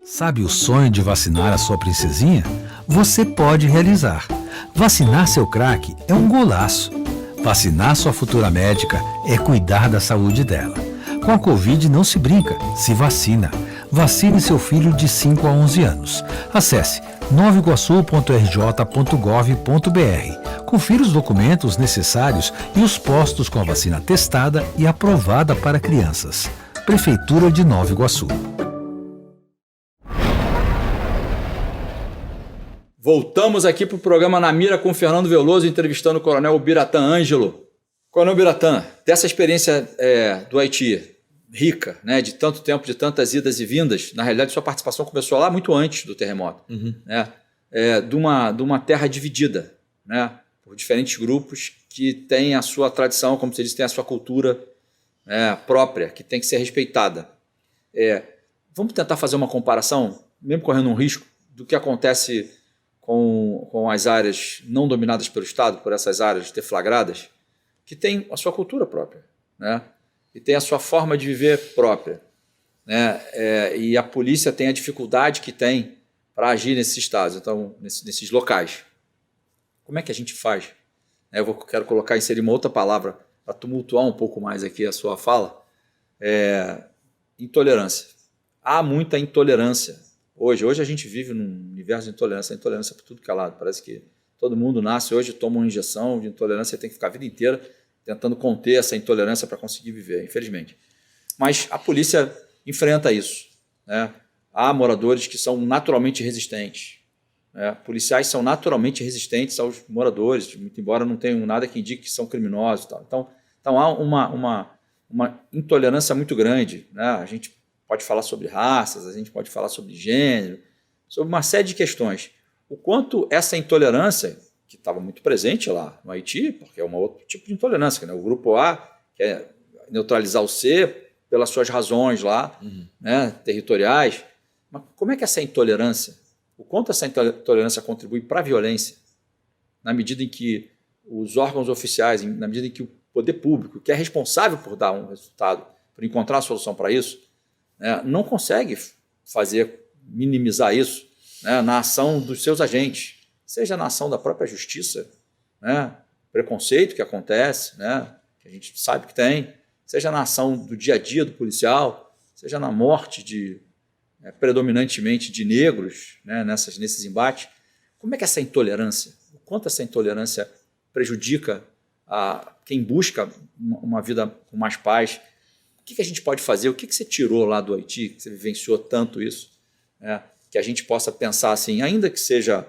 Sabe o sonho de vacinar a sua princesinha? Você pode realizar. Vacinar seu craque é um golaço. Vacinar sua futura médica é cuidar da saúde dela. Com a Covid não se brinca, se vacina. Vacine seu filho de 5 a 11 anos. Acesse novaiguaçu.rj.gov.br. Confira os documentos necessários e os postos com a vacina testada e aprovada para crianças. Prefeitura de Nova Iguaçu. Voltamos aqui para o programa Na Mira com o Fernando Veloso, entrevistando o Coronel Biratã Ângelo. Coronel Biratã, dessa experiência do Haiti, rica, né, de tanto tempo, de tantas idas e vindas, na realidade sua participação começou lá muito antes do terremoto, né, de uma terra dividida, né, por diferentes grupos que têm a sua tradição, como você disse, tem a sua cultura própria, que tem que ser respeitada. Vamos tentar fazer uma comparação, mesmo correndo um risco, do que acontece com as áreas não dominadas pelo Estado, por essas áreas deflagradas, que tem a sua cultura própria, né? E tem a sua forma de viver própria, né? E a polícia tem a dificuldade que tem para agir nesses estados, então, nesses locais. Como é que a gente faz? Quero inserir uma outra palavra para tumultuar um pouco mais aqui a sua fala. Intolerância. Há muita intolerância. Hoje a gente vive num universo de intolerância por tudo que é lado. Parece que todo mundo nasce hoje, toma uma injeção de intolerância e tem que ficar a vida inteira tentando conter essa intolerância para conseguir viver, infelizmente. Mas a polícia enfrenta isso, né? Há moradores que são naturalmente resistentes, né? Policiais são naturalmente resistentes aos moradores, muito embora não tenham nada que indique que são criminosos. Tal. Então há uma intolerância muito grande, né? A gente pode falar sobre raças, a gente pode falar sobre gênero, sobre uma série de questões. O quanto essa intolerância, que estava muito presente lá no Haiti, porque é um outro tipo de intolerância, né? O grupo A quer neutralizar o C pelas suas razões lá, né, territoriais. Mas como é que essa intolerância, o quanto essa intolerância contribui para a violência, na medida em que os órgãos oficiais, na medida em que o poder público, que é responsável por dar um resultado, por encontrar a solução para isso, né, não consegue minimizar isso, né, na ação dos seus agentes, seja na ação da própria justiça, né, preconceito que acontece, né, que a gente sabe que tem, seja na ação do dia a dia do policial, seja na morte de predominantemente de negros, né, nesses embates. Como é que essa intolerância, o quanto essa intolerância prejudica a quem busca uma vida com mais paz? O que a gente pode fazer? O que você tirou lá do Haiti, que você vivenciou tanto isso, né, que a gente possa pensar assim, ainda que seja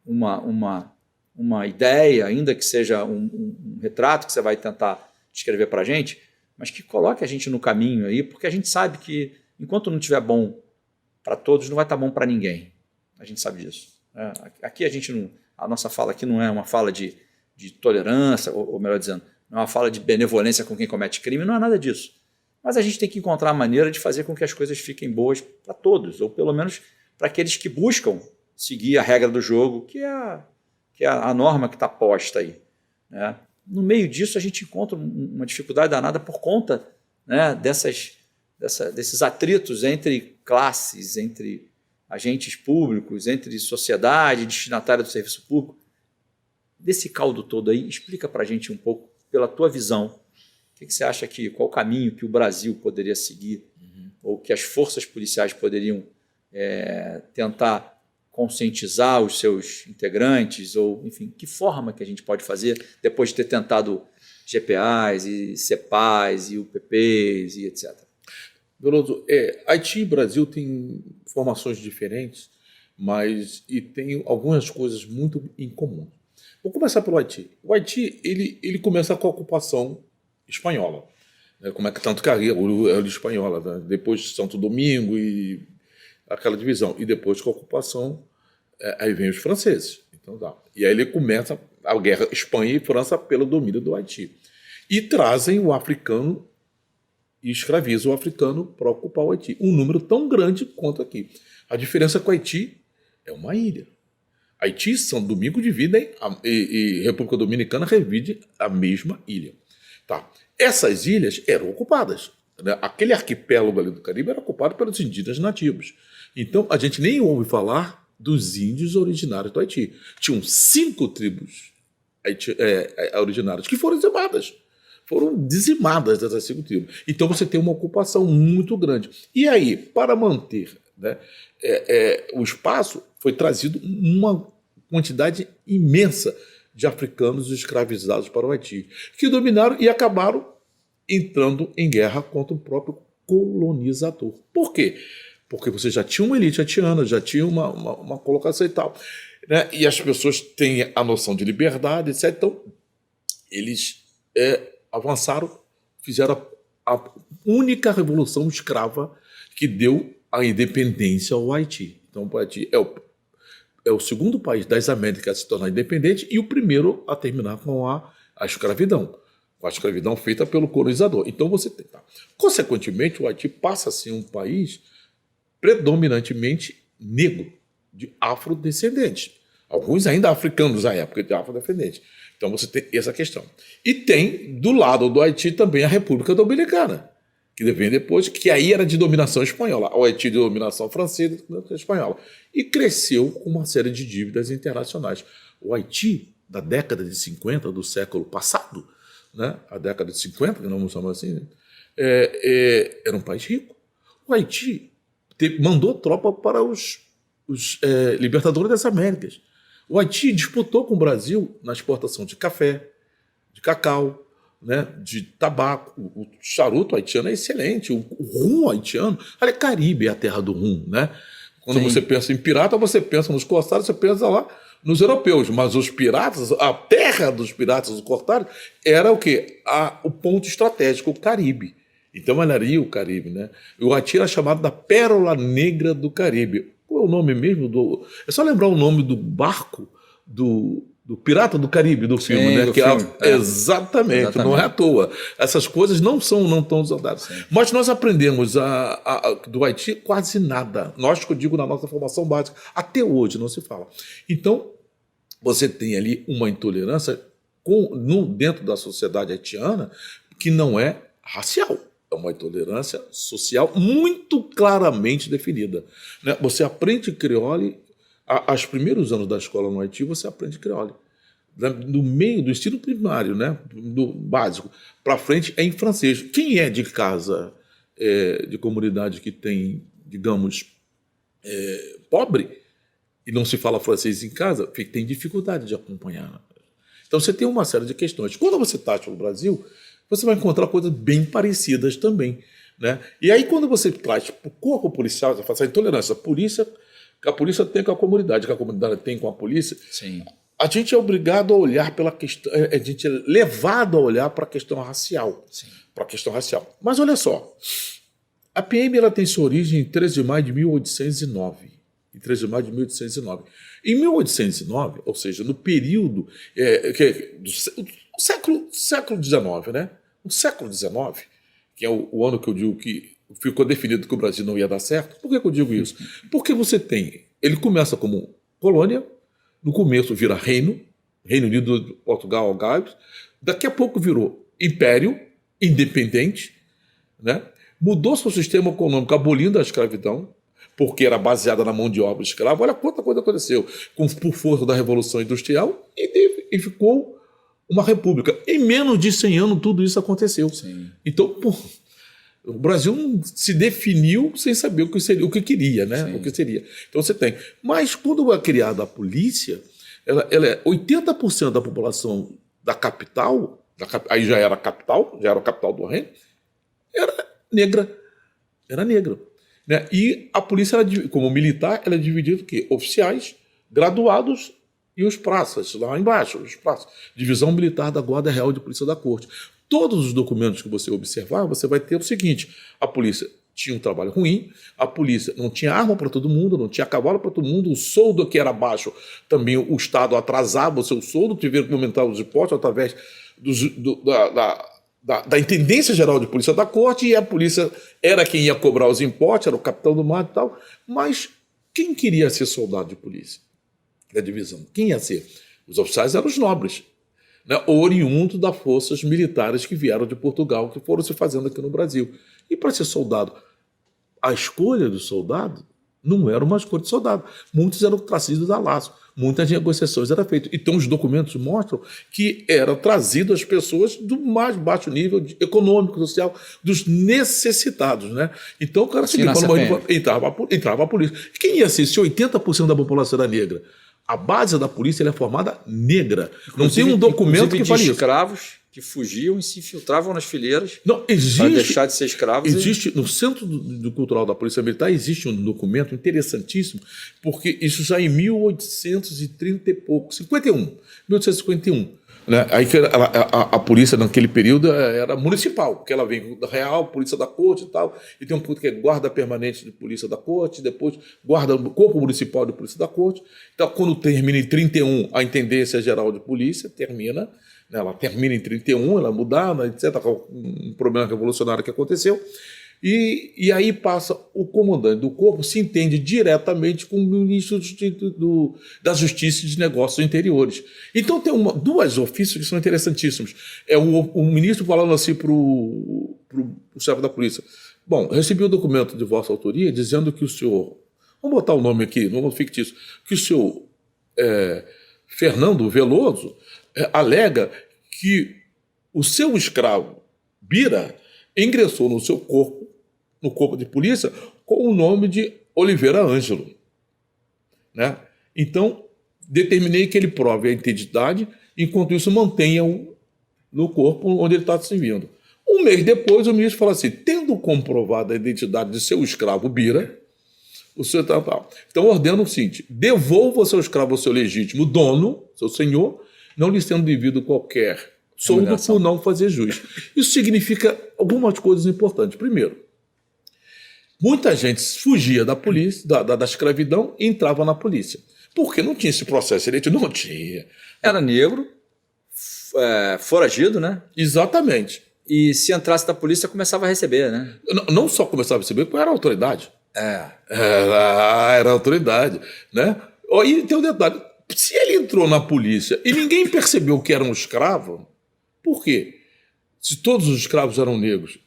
uma ideia, ainda que seja um retrato que você vai tentar descrever para a gente, mas que coloque a gente no caminho aí, porque a gente sabe que enquanto não estiver bom para todos, não vai estar bom para ninguém. A gente sabe disso. Aqui a nossa fala aqui não é uma fala de tolerância, ou melhor dizendo, não é uma fala de benevolência com quem comete crime, não é nada disso. Mas a gente tem que encontrar a maneira de fazer com que as coisas fiquem boas para todos, ou pelo menos para aqueles que buscam seguir a regra do jogo, que é a norma que está posta aí, né? No meio disso, a gente encontra uma dificuldade danada por conta, né, desses atritos entre classes, entre agentes públicos, entre sociedade, destinatária do serviço público. Desse caldo todo aí, explica para a gente um pouco, pela tua visão, o que você acha qual o caminho que o Brasil poderia seguir, ou que as forças policiais poderiam tentar conscientizar os seus integrantes, ou, enfim, que forma que a gente pode fazer depois de ter tentado GPAs e CEPAs e UPPs e etc. Veloso, Haiti e Brasil têm formações diferentes, mas tem algumas coisas muito em comum. Vou começar pelo Haiti. O Haiti ele começa com a ocupação espanhola, né? Como é que tanto carrega a espanhola, né? Depois de Santo Domingo e aquela divisão, e depois com a ocupação, aí vem os franceses. Então, e aí ele começa a guerra Espanha e França pelo domínio do Haiti. E trazem o africano e escravizam o africano para ocupar o Haiti. Um número tão grande quanto aqui. A diferença é que o Haiti é uma ilha. Haiti e Santo Domingo dividem, e República Dominicana divide a mesma ilha. Tá. Essas ilhas eram ocupadas, né? Aquele arquipélago ali do Caribe era ocupado pelos indígenas nativos. Então, a gente nem ouve falar dos índios originários do Haiti. Tinham 5 tribos originárias que foram dizimadas. Foram dizimadas dessas 5 tribos. Então, você tem uma ocupação muito grande. E aí, para manter, né, o espaço, foi trazido uma quantidade imensa de africanos escravizados para o Haiti, que dominaram e acabaram entrando em guerra contra o próprio colonizador. Por quê? Porque você já tinha uma elite haitiana, já tinha uma colocação e tal, né? E as pessoas têm a noção de liberdade, etc. Então, eles avançaram, fizeram a única revolução escrava que deu a independência ao Haiti. Então, o Haiti é o segundo país das Américas a se tornar independente e o primeiro a terminar com a escravidão. Com a escravidão feita pelo colonizador. Então, você tem. Tá? Consequentemente, o Haiti passa a ser um país predominantemente negro, de afrodescendentes. Alguns ainda africanos à época, de afrodescendentes. Então você tem essa questão. E tem, do lado do Haiti, também a República Dominicana, que vem depois, que aí era de dominação espanhola. O Haiti de dominação francesa e espanhola. E cresceu com uma série de dívidas internacionais. O Haiti, da década de 50 do século passado, né, a década de 50, que não vamos chamar assim, né, era um país rico. O Haiti mandou tropa para os libertadores das Américas. O Haiti disputou com o Brasil na exportação de café, de cacau, né, de tabaco. O charuto haitiano é excelente, o rum haitiano. Olha, Caribe é a terra do rum, né? Quando você pensa em pirata, você pensa nos corsários, você pensa lá nos europeus. Mas os piratas, a terra dos piratas, os corsários, era o quê? O ponto estratégico, o Caribe. Então, era o Caribe, né? O Haiti era chamado da Pérola Negra do Caribe. Qual é o nome mesmo? É só lembrar o nome do barco do Pirata do Caribe, do filme, né? Exatamente, não é à toa. Essas coisas não estão usadas. Mas nós aprendemos do Haiti quase nada. Nós, que eu digo, na nossa formação básica, até hoje não se fala. Então, você tem ali uma intolerância dentro da sociedade haitiana que não é racial. É uma intolerância social muito claramente definida, né? Você aprende crioulo, aos primeiros anos da escola no Haiti, você aprende crioulo. No meio do ensino primário, né, do básico, para frente é em francês. Quem é de casa de comunidade que tem, digamos, pobre, e não se fala francês em casa, tem dificuldade de acompanhar. Então você tem uma série de questões. Quando você está no Brasil, você vai encontrar coisas bem parecidas também, né? E aí quando você traz para o corpo policial, você faz a intolerância, a polícia tem com a comunidade, que a comunidade tem com a polícia. Sim. A gente é obrigado a olhar pela questão, a gente é levado a olhar para a questão racial. Sim. Para a questão racial. Mas olha só, a PM ela tem sua origem em 13 de maio de 1809. Em 13 de maio de 1809. Em 1809, ou seja, no período do século XIX, né? O século XIX, que é o ano que eu digo que ficou definido que o Brasil não ia dar certo. Por que eu digo isso? Porque você tem, ele começa como colônia, no começo vira Reino Unido, Portugal, Algarve, daqui a pouco virou Império Independente, né? Mudou seu sistema econômico abolindo a escravidão, porque era baseada na mão de obra escrava. Olha quanta coisa aconteceu por força da Revolução Industrial e ficou uma república. Em menos de 100 anos tudo isso aconteceu. Sim. Então, o Brasil se definiu sem saber o que seria, o que queria, né? Sim. O que seria. Então você tem. Mas quando é criada a polícia, ela é 80% da população da capital, aí já era a capital do reino, era negra. Né? E a polícia, como militar, ela é dividida em quê? Oficiais, graduados e os praças, lá embaixo, os praças. Divisão Militar da Guarda Real de Polícia da Corte. Todos os documentos que você observar, você vai ter o seguinte: a polícia tinha um trabalho ruim, a polícia não tinha arma para todo mundo, não tinha cavalo para todo mundo, o soldo que era baixo, também o Estado atrasava o seu soldo, tiveram que aumentar os impostos através da Intendência Geral de Polícia da Corte, e a polícia era quem ia cobrar os impostos, era o capitão do mato e tal. Mas quem queria ser soldado de polícia da divisão? Quem ia ser? Os oficiais eram os nobres, né, oriundos das forças militares que vieram de Portugal, que foram se fazendo aqui no Brasil. E para ser soldado, a escolha do soldado não era uma escolha de soldado. Muitos eram trazidos a laço, muitas negociações eram feitas. Então os documentos mostram que eram trazidas as pessoas do mais baixo nível econômico, social, dos necessitados, né? Então o cara entrava a polícia. Quem ia ser se 80% da população era negra? A base da polícia ela é formada negra. Não tem um documento que fale isso. Escravos que fugiam e se infiltravam nas fileiras para deixar de ser escravos. Existe, no Centro do Cultural da Polícia Militar existe um documento interessantíssimo, porque isso já em 1830 e pouco, 1851. Né? Aí a polícia naquele período era municipal, porque ela vem da Real, Polícia da Corte e tal, e tem um ponto que é guarda permanente de Polícia da Corte, depois guarda Corpo Municipal de Polícia da Corte. Então, quando termina em 31 a Intendência Geral de Polícia, termina, né? Ela termina em 31, ela muda, né, etc., um problema revolucionário que aconteceu. E aí passa o comandante do corpo, se entende diretamente com o ministro da Justiça e de Negócios Interiores. Então tem duas ofícios que são interessantíssimos. É o ministro falando assim para o chefe da polícia: bom, recebi o documento de vossa autoria dizendo que o senhor, vamos botar o nome aqui, nome fictício, que o senhor Fernando Veloso alega que o seu escravo Bira ingressou no seu corpo, no corpo de polícia, com o nome de Oliveira Ângelo. Né? Então, determinei que ele prove a identidade, enquanto isso mantenha-o no corpo onde ele está servindo. Um mês depois, o ministro fala assim: tendo comprovado a identidade de seu escravo Bira, o senhor tal. Então, ordena o seguinte: devolva o seu escravo ao seu legítimo dono, seu senhor, não lhe sendo devido qualquer soldo por não fazer jus. Isso significa algumas coisas importantes. Primeiro, muita gente fugia da polícia, da escravidão, e entrava na polícia. Porque não tinha esse processo eleito, não tinha. Era negro, foragido, né? Exatamente. E se entrasse da polícia, começava a receber, né? Não só começava a receber, porque era autoridade. Era autoridade, né? E tem um detalhe: se ele entrou na polícia e ninguém percebeu que era um escravo, por quê? Se todos os escravos eram negros,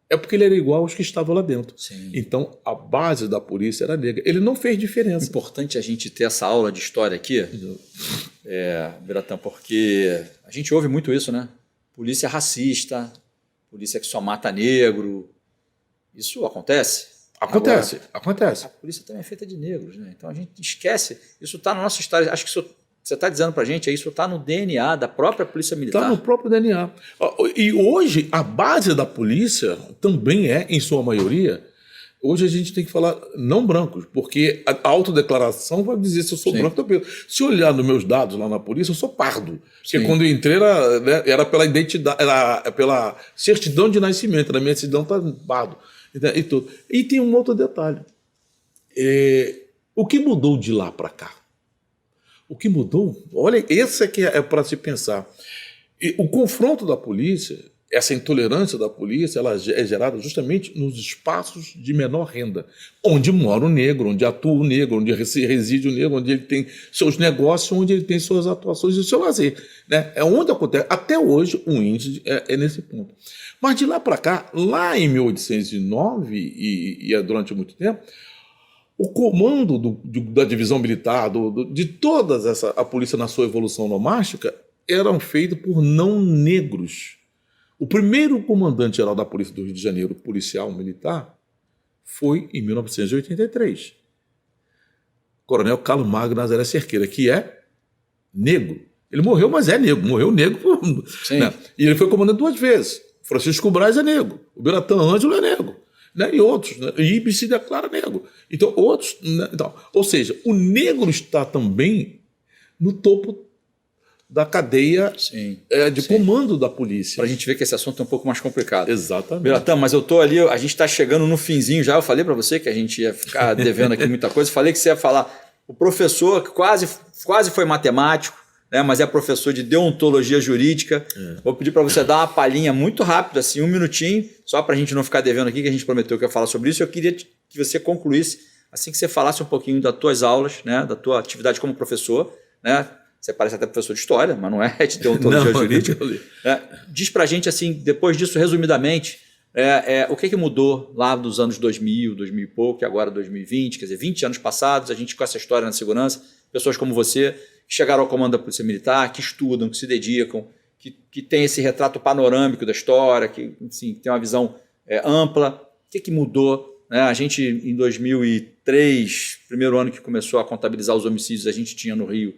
é porque ele era igual aos que estavam lá dentro. Sim. Então, a base da polícia era negra. Ele não fez diferença. É importante a gente ter essa aula de história aqui, Biratã, porque a gente ouve muito isso, né? Polícia racista, polícia que só mata negro. Isso acontece? Acontece, Agora, acontece. a polícia também é feita de negros, né? Então a gente esquece. Isso está na nossa história. Acho que isso, você está dizendo para a gente, isso está no DNA da própria Polícia Militar. Está no próprio DNA. E hoje, a base da polícia também é, em sua maioria, hoje a gente tem que falar não brancos, porque a autodeclaração vai dizer se eu sou branco ou preto. Se eu olhar nos meus dados lá na polícia, eu sou pardo. Porque quando eu entrei era pela identidade, era pela certidão de nascimento, na minha certidão está pardo. E tudo. E tem um outro detalhe. O que mudou de lá para cá? O que mudou? Olha, esse é que é para se pensar. E o confronto da polícia, essa intolerância da polícia, ela é gerada justamente nos espaços de menor renda, onde mora o negro, onde atua o negro, onde reside o negro, onde ele tem seus negócios, onde ele tem suas atuações e o seu lazer. Né? É onde acontece. Até hoje, o índice é nesse ponto. Mas de lá para cá, lá em 1809, e durante muito tempo, o comando da divisão militar, de toda a polícia na sua evolução nomástica, eram feitos por não negros. O primeiro comandante-geral da Polícia do Rio de Janeiro, policial militar, foi em 1983. Coronel Carlos Magno Nazaré Cerqueira, que é negro. Ele morreu, mas é negro. Morreu negro. Né? E ele foi comandante 2 vezes. Francisco Braz é negro. O Beratan Ângelo é negro. Né? E outros. Né? E Ibis se declara negro. Então, outros. Né? Então, ou seja, o negro está também no topo da cadeia de comando da polícia. Para a gente ver que esse assunto é um pouco mais complicado. Exatamente. Beratan, mas eu estou ali, a gente está chegando no finzinho já. Eu falei para você que a gente ia ficar devendo aqui muita coisa. Falei que você ia falar. O professor que quase foi matemático, né, mas é professor de deontologia jurídica. Vou pedir para você dar uma palhinha muito rápida, assim, 1 minutinho, só para a gente não ficar devendo aqui, que a gente prometeu que ia falar sobre isso. Eu queria que você concluísse, assim que você falasse um pouquinho das tuas aulas, né, da tua atividade como professor, né? Você parece até professor de história, mas não é de deontologia jurídica. Diz para a gente, assim, depois disso, resumidamente, o que mudou lá dos anos 2000, 2000 e pouco, e agora 2020, quer dizer, 20 anos passados, a gente com essa história na segurança, pessoas como você, que chegaram ao comando da Polícia Militar, que estudam, que se dedicam, que tem esse retrato panorâmico da história, que assim, tem uma visão ampla. O que mudou? Né? A gente, em 2003, primeiro ano que começou a contabilizar os homicídios, a gente tinha no Rio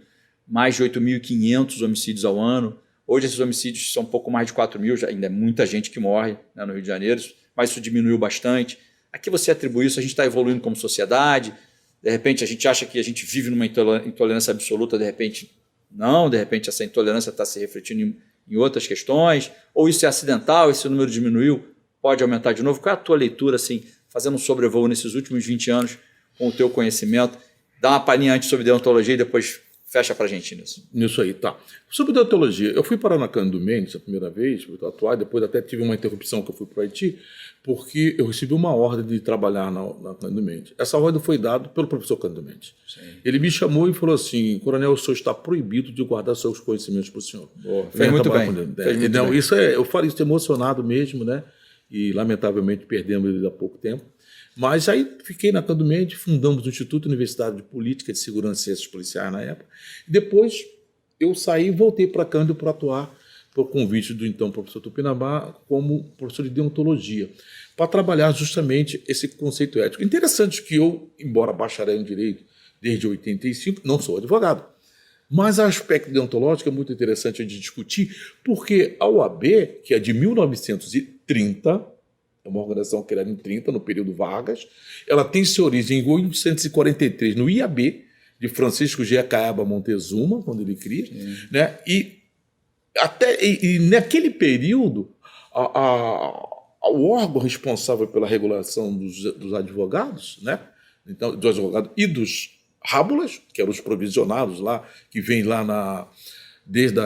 mais de 8.500 homicídios ao ano. Hoje esses homicídios são um pouco mais de 4.000, ainda é muita gente que morre, né, no Rio de Janeiro, mas isso diminuiu bastante. A que você atribui isso? A gente está evoluindo como sociedade? De repente a gente acha que a gente vive numa intolerância absoluta, de repente não, de repente essa intolerância está se refletindo em outras questões, ou isso é acidental, esse número diminuiu, pode aumentar de novo? Qual é a tua leitura, assim, fazendo um sobrevoo nesses últimos 20 anos com o teu conhecimento? Dá uma palhinha antes sobre deontologia e depois fecha para a gente nisso. Nisso aí, tá. Sobre deontologia, eu fui parar na Cândido Mendes a primeira vez, fui atuar, depois até tive uma interrupção que eu fui para o Haiti, porque eu recebi uma ordem de trabalhar na Cândido Mendes. Essa ordem foi dada pelo professor Cândido Mendes. Ele me chamou e falou assim: Coronel, o senhor está proibido de guardar seus conhecimentos para o senhor. Fez muito bem. Então, isso eu falo isso emocionado mesmo, né? E lamentavelmente perdemos ele há pouco tempo. Mas aí fiquei na Cândido Mendes, fundamos o Instituto Universitário de Política de Segurança e Ciências Policiais na época. Depois eu saí e voltei para Cândido para atuar por convite do então professor Tupinambá como professor de deontologia, para trabalhar justamente esse conceito ético. Interessante que eu, embora bacharel em Direito desde 85, não sou advogado, mas o aspecto deontológico é muito interessante de discutir, porque a OAB, que é de 1930, é uma organização criada em 30, no período Vargas, ela tem sua origem em 1843, no IAB, de Francisco Giacaaba Montezuma, quando ele cria, né? E naquele período, o órgão responsável pela regulação dos advogados, né? Então, dos advogados e dos rábulas, que eram os provisionados lá, que vem lá desde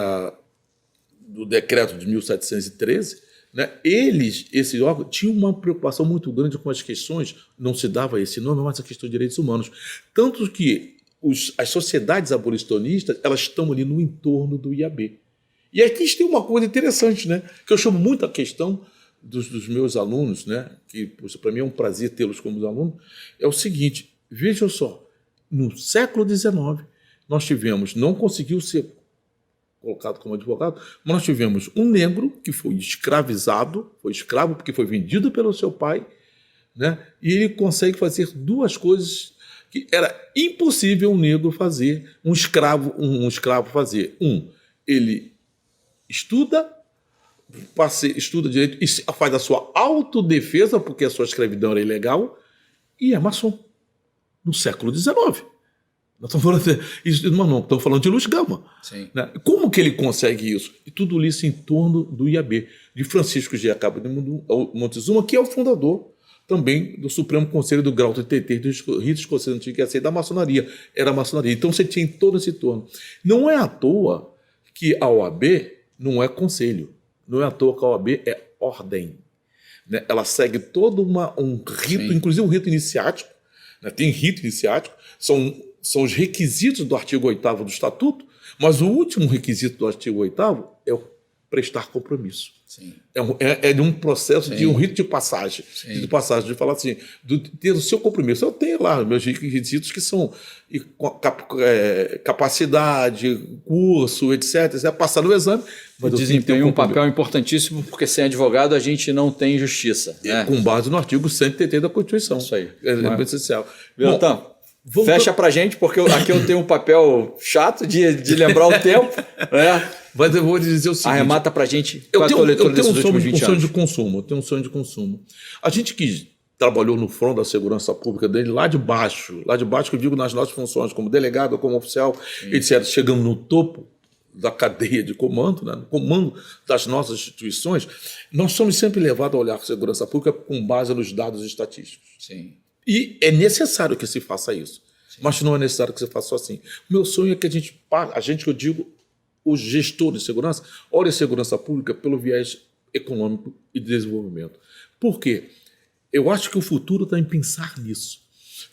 do decreto de 1713, né? Esse órgão tinha uma preocupação muito grande com as questões, não se dava esse nome, mas a questão de direitos humanos. Tanto que as sociedades abolicionistas, elas estão ali no entorno do IAB. E aqui tem uma coisa interessante, né? Que eu chamo muito a questão dos meus alunos, né? Que para mim é um prazer tê-los como alunos, é o seguinte: vejam só, no século XIX, nós tivemos, não conseguiu ser colocado como advogado, mas nós tivemos um negro que foi escravizado, foi escravo porque foi vendido pelo seu pai, né? E ele consegue fazer duas coisas que era impossível um negro fazer, um escravo fazer. Ele estuda direito e faz a sua autodefesa, porque a sua escravidão era ilegal, e é maçom, no século XIX. Nós estamos falando de Luz Gama. Sim. Né? Como que ele consegue isso? E tudo isso em torno do IAB, de Francisco de Acaba de Montezuma, que é o fundador também do Supremo Conselho do Grau de TT, do rito escocês antigo, que ia ser da maçonaria. Era a maçonaria. Então você tinha todo esse torno. Não é à toa que a OAB não é conselho. Não é à toa que a OAB é ordem. Né? Ela segue todo um rito, Sim. inclusive um rito iniciático. Né? Tem rito iniciático, são os requisitos do artigo 8º do Estatuto, mas o último requisito do artigo 8º é o prestar compromisso. Sim. É de um processo, Sim. de um rito de passagem. Sim. De passagem, de falar assim, de ter o seu compromisso. Eu tenho lá meus requisitos que são capacidade, curso, etc. É passar no exame, mas eu Desempenha um papel importantíssimo, porque sem advogado a gente não tem justiça. Né? Com base no artigo 180 da Constituição. Isso aí. É essencial. Biratan, fecha pra gente, porque aqui eu tenho um papel chato de lembrar o tempo. Né? Mas eu vou dizer o seguinte. Arremata pra gente Eu qual é a tua leitura desses últimos 20 anos. Eu tenho um sonho de consumo. A gente que trabalhou no front da segurança pública dele, lá de baixo que eu digo nas nossas funções, como delegado, como oficial, etc., chegamos no topo da cadeia de comando, né, no comando das nossas instituições, nós somos sempre levados a olhar a segurança pública com base nos dados estatísticos. Sim. E é necessário que se faça isso. Sim. Mas não é necessário que se faça só assim. O meu sonho é que a gente que eu digo, os gestores de segurança, olhem a segurança pública pelo viés econômico e de desenvolvimento. Por quê? Eu acho que o futuro está em pensar nisso.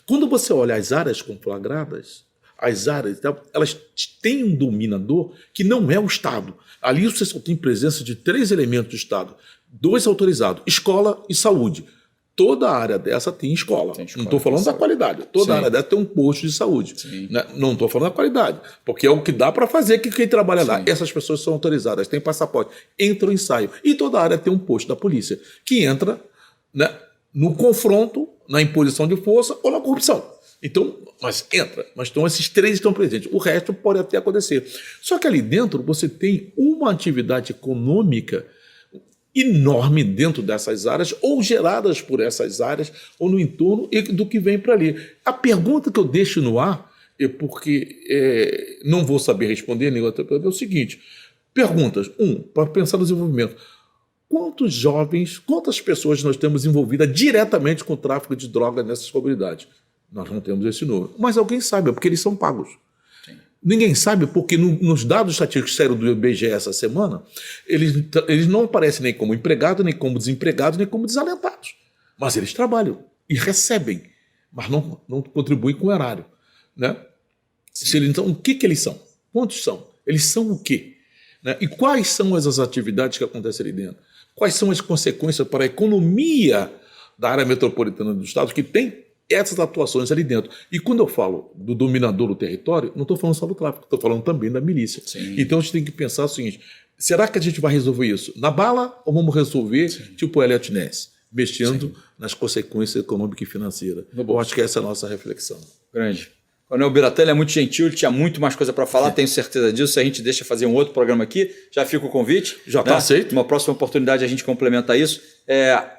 Quando você olha as áreas conflagradas, as áreas, elas têm um dominador que não é o Estado. Ali você só tem presença de 3 elementos do Estado, 2 autorizados, escola e saúde. Toda a área dessa tem escola. Não estou falando da qualidade. Toda a área dessa tem um posto de saúde. Né? Não estou falando da qualidade. Porque é o que dá para fazer que quem trabalha lá. Essas pessoas são autorizadas, têm passaporte, entram em ensaio. E toda a área tem um posto da polícia, que entra, né, no confronto, na imposição de força ou na corrupção. Então, mas entra. Mas então esses 3 estão presentes. O resto pode até acontecer. Só que ali dentro você tem uma atividade econômica enorme dentro dessas áreas, ou geradas por essas áreas, ou no entorno do que vem para ali. A pergunta que eu deixo no ar, porque não vou saber responder nem outra pergunta, é o seguinte: perguntas. Para pensar no desenvolvimento. Quantos jovens, quantas pessoas nós temos envolvidas diretamente com o tráfico de drogas nessas comunidades? Nós não temos esse número. Mas alguém sabe, porque eles são pagos. Ninguém sabe, porque nos dados estatísticos que saíram do IBGE essa semana, eles não aparecem nem como empregados, nem como desempregados, nem como desalentados. Mas eles trabalham e recebem, mas não contribuem com o erário. Né? Então, o que eles são? Quantos são? Eles são o quê? Né? E quais são as atividades que acontecem ali dentro? Quais são as consequências para a economia da área metropolitana do Estado que tem essas atuações ali dentro? E quando eu falo do dominador do território, não estou falando só do tráfico, estou falando também da milícia. Sim. Então a gente tem que pensar o seguinte: será que a gente vai resolver isso na bala ou vamos resolver tipo o Elliot Ness, mexendo nas consequências econômicas e financeiras? Eu acho que essa é a nossa reflexão. Grande. O Coronel Biratan é muito gentil, ele tinha muito mais coisa para falar, tenho certeza disso. A gente deixa fazer um outro programa aqui, já fica o convite. Já está aceito. Uma próxima oportunidade a gente complementa isso.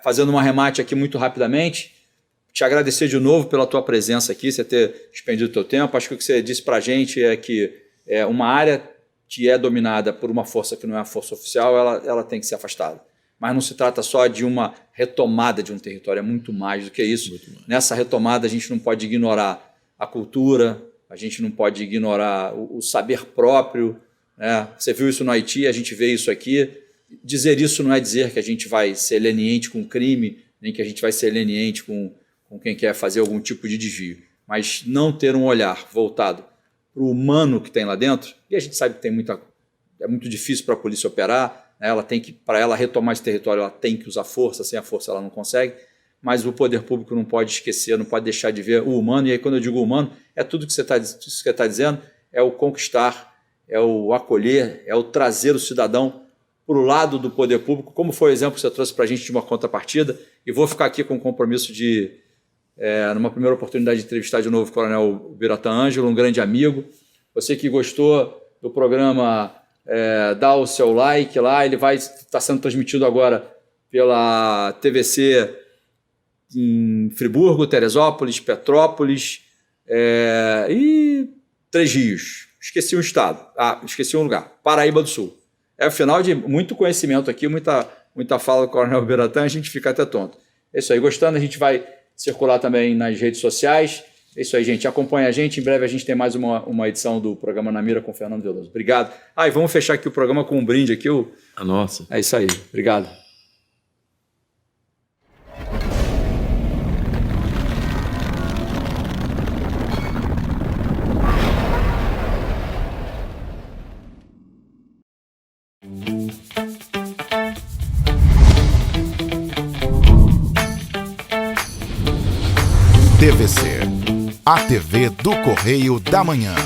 Fazendo um arremate aqui muito rapidamente, te agradecer de novo pela tua presença aqui, você ter expendido o teu tempo. Acho que o que você disse para a gente é que uma área que é dominada por uma força que não é a força oficial, ela tem que ser afastada. Mas não se trata só de uma retomada de um território, é muito mais do que isso. Nessa retomada a gente não pode ignorar a cultura, a gente não pode ignorar o saber próprio. Né? Você viu isso no Haiti, a gente vê isso aqui. Dizer isso não é dizer que a gente vai ser leniente com o crime, nem que a gente vai ser leniente com quem quer fazer algum tipo de desvio. Mas não ter um olhar voltado para o humano que tem lá dentro, e a gente sabe que é muito difícil para a polícia operar, né? Para ela retomar esse território, ela tem que usar força, sem a força ela não consegue. Mas o poder público não pode esquecer, não pode deixar de ver o humano. E aí, quando eu digo humano, é tudo que você está dizendo, é o conquistar, é o acolher, é o trazer o cidadão para o lado do poder público, como foi o exemplo que você trouxe para a gente de uma contrapartida, E vou ficar aqui com o compromisso de, numa primeira oportunidade, de entrevistar de novo o Coronel Biratã Ângelo, um grande amigo. Você que gostou do programa, dá o seu like lá. Ele vai estar sendo transmitido agora pela TVC em Friburgo, Teresópolis, Petrópolis e Três Rios. Esqueci um estado. Esqueci um lugar. Paraíba do Sul. É o final de muito conhecimento aqui, muita fala do Coronel Biratã, a gente fica até tonto. É isso aí. Gostando, a gente vai circular também nas redes sociais. É isso aí, gente. Acompanha a gente. Em breve a gente tem mais uma edição do programa Na Mira com o Fernando Veloso. Obrigado. E vamos fechar aqui o programa com um brinde aqui. Nossa. É isso aí. Obrigado. TVC, a TV do Correio da Manhã.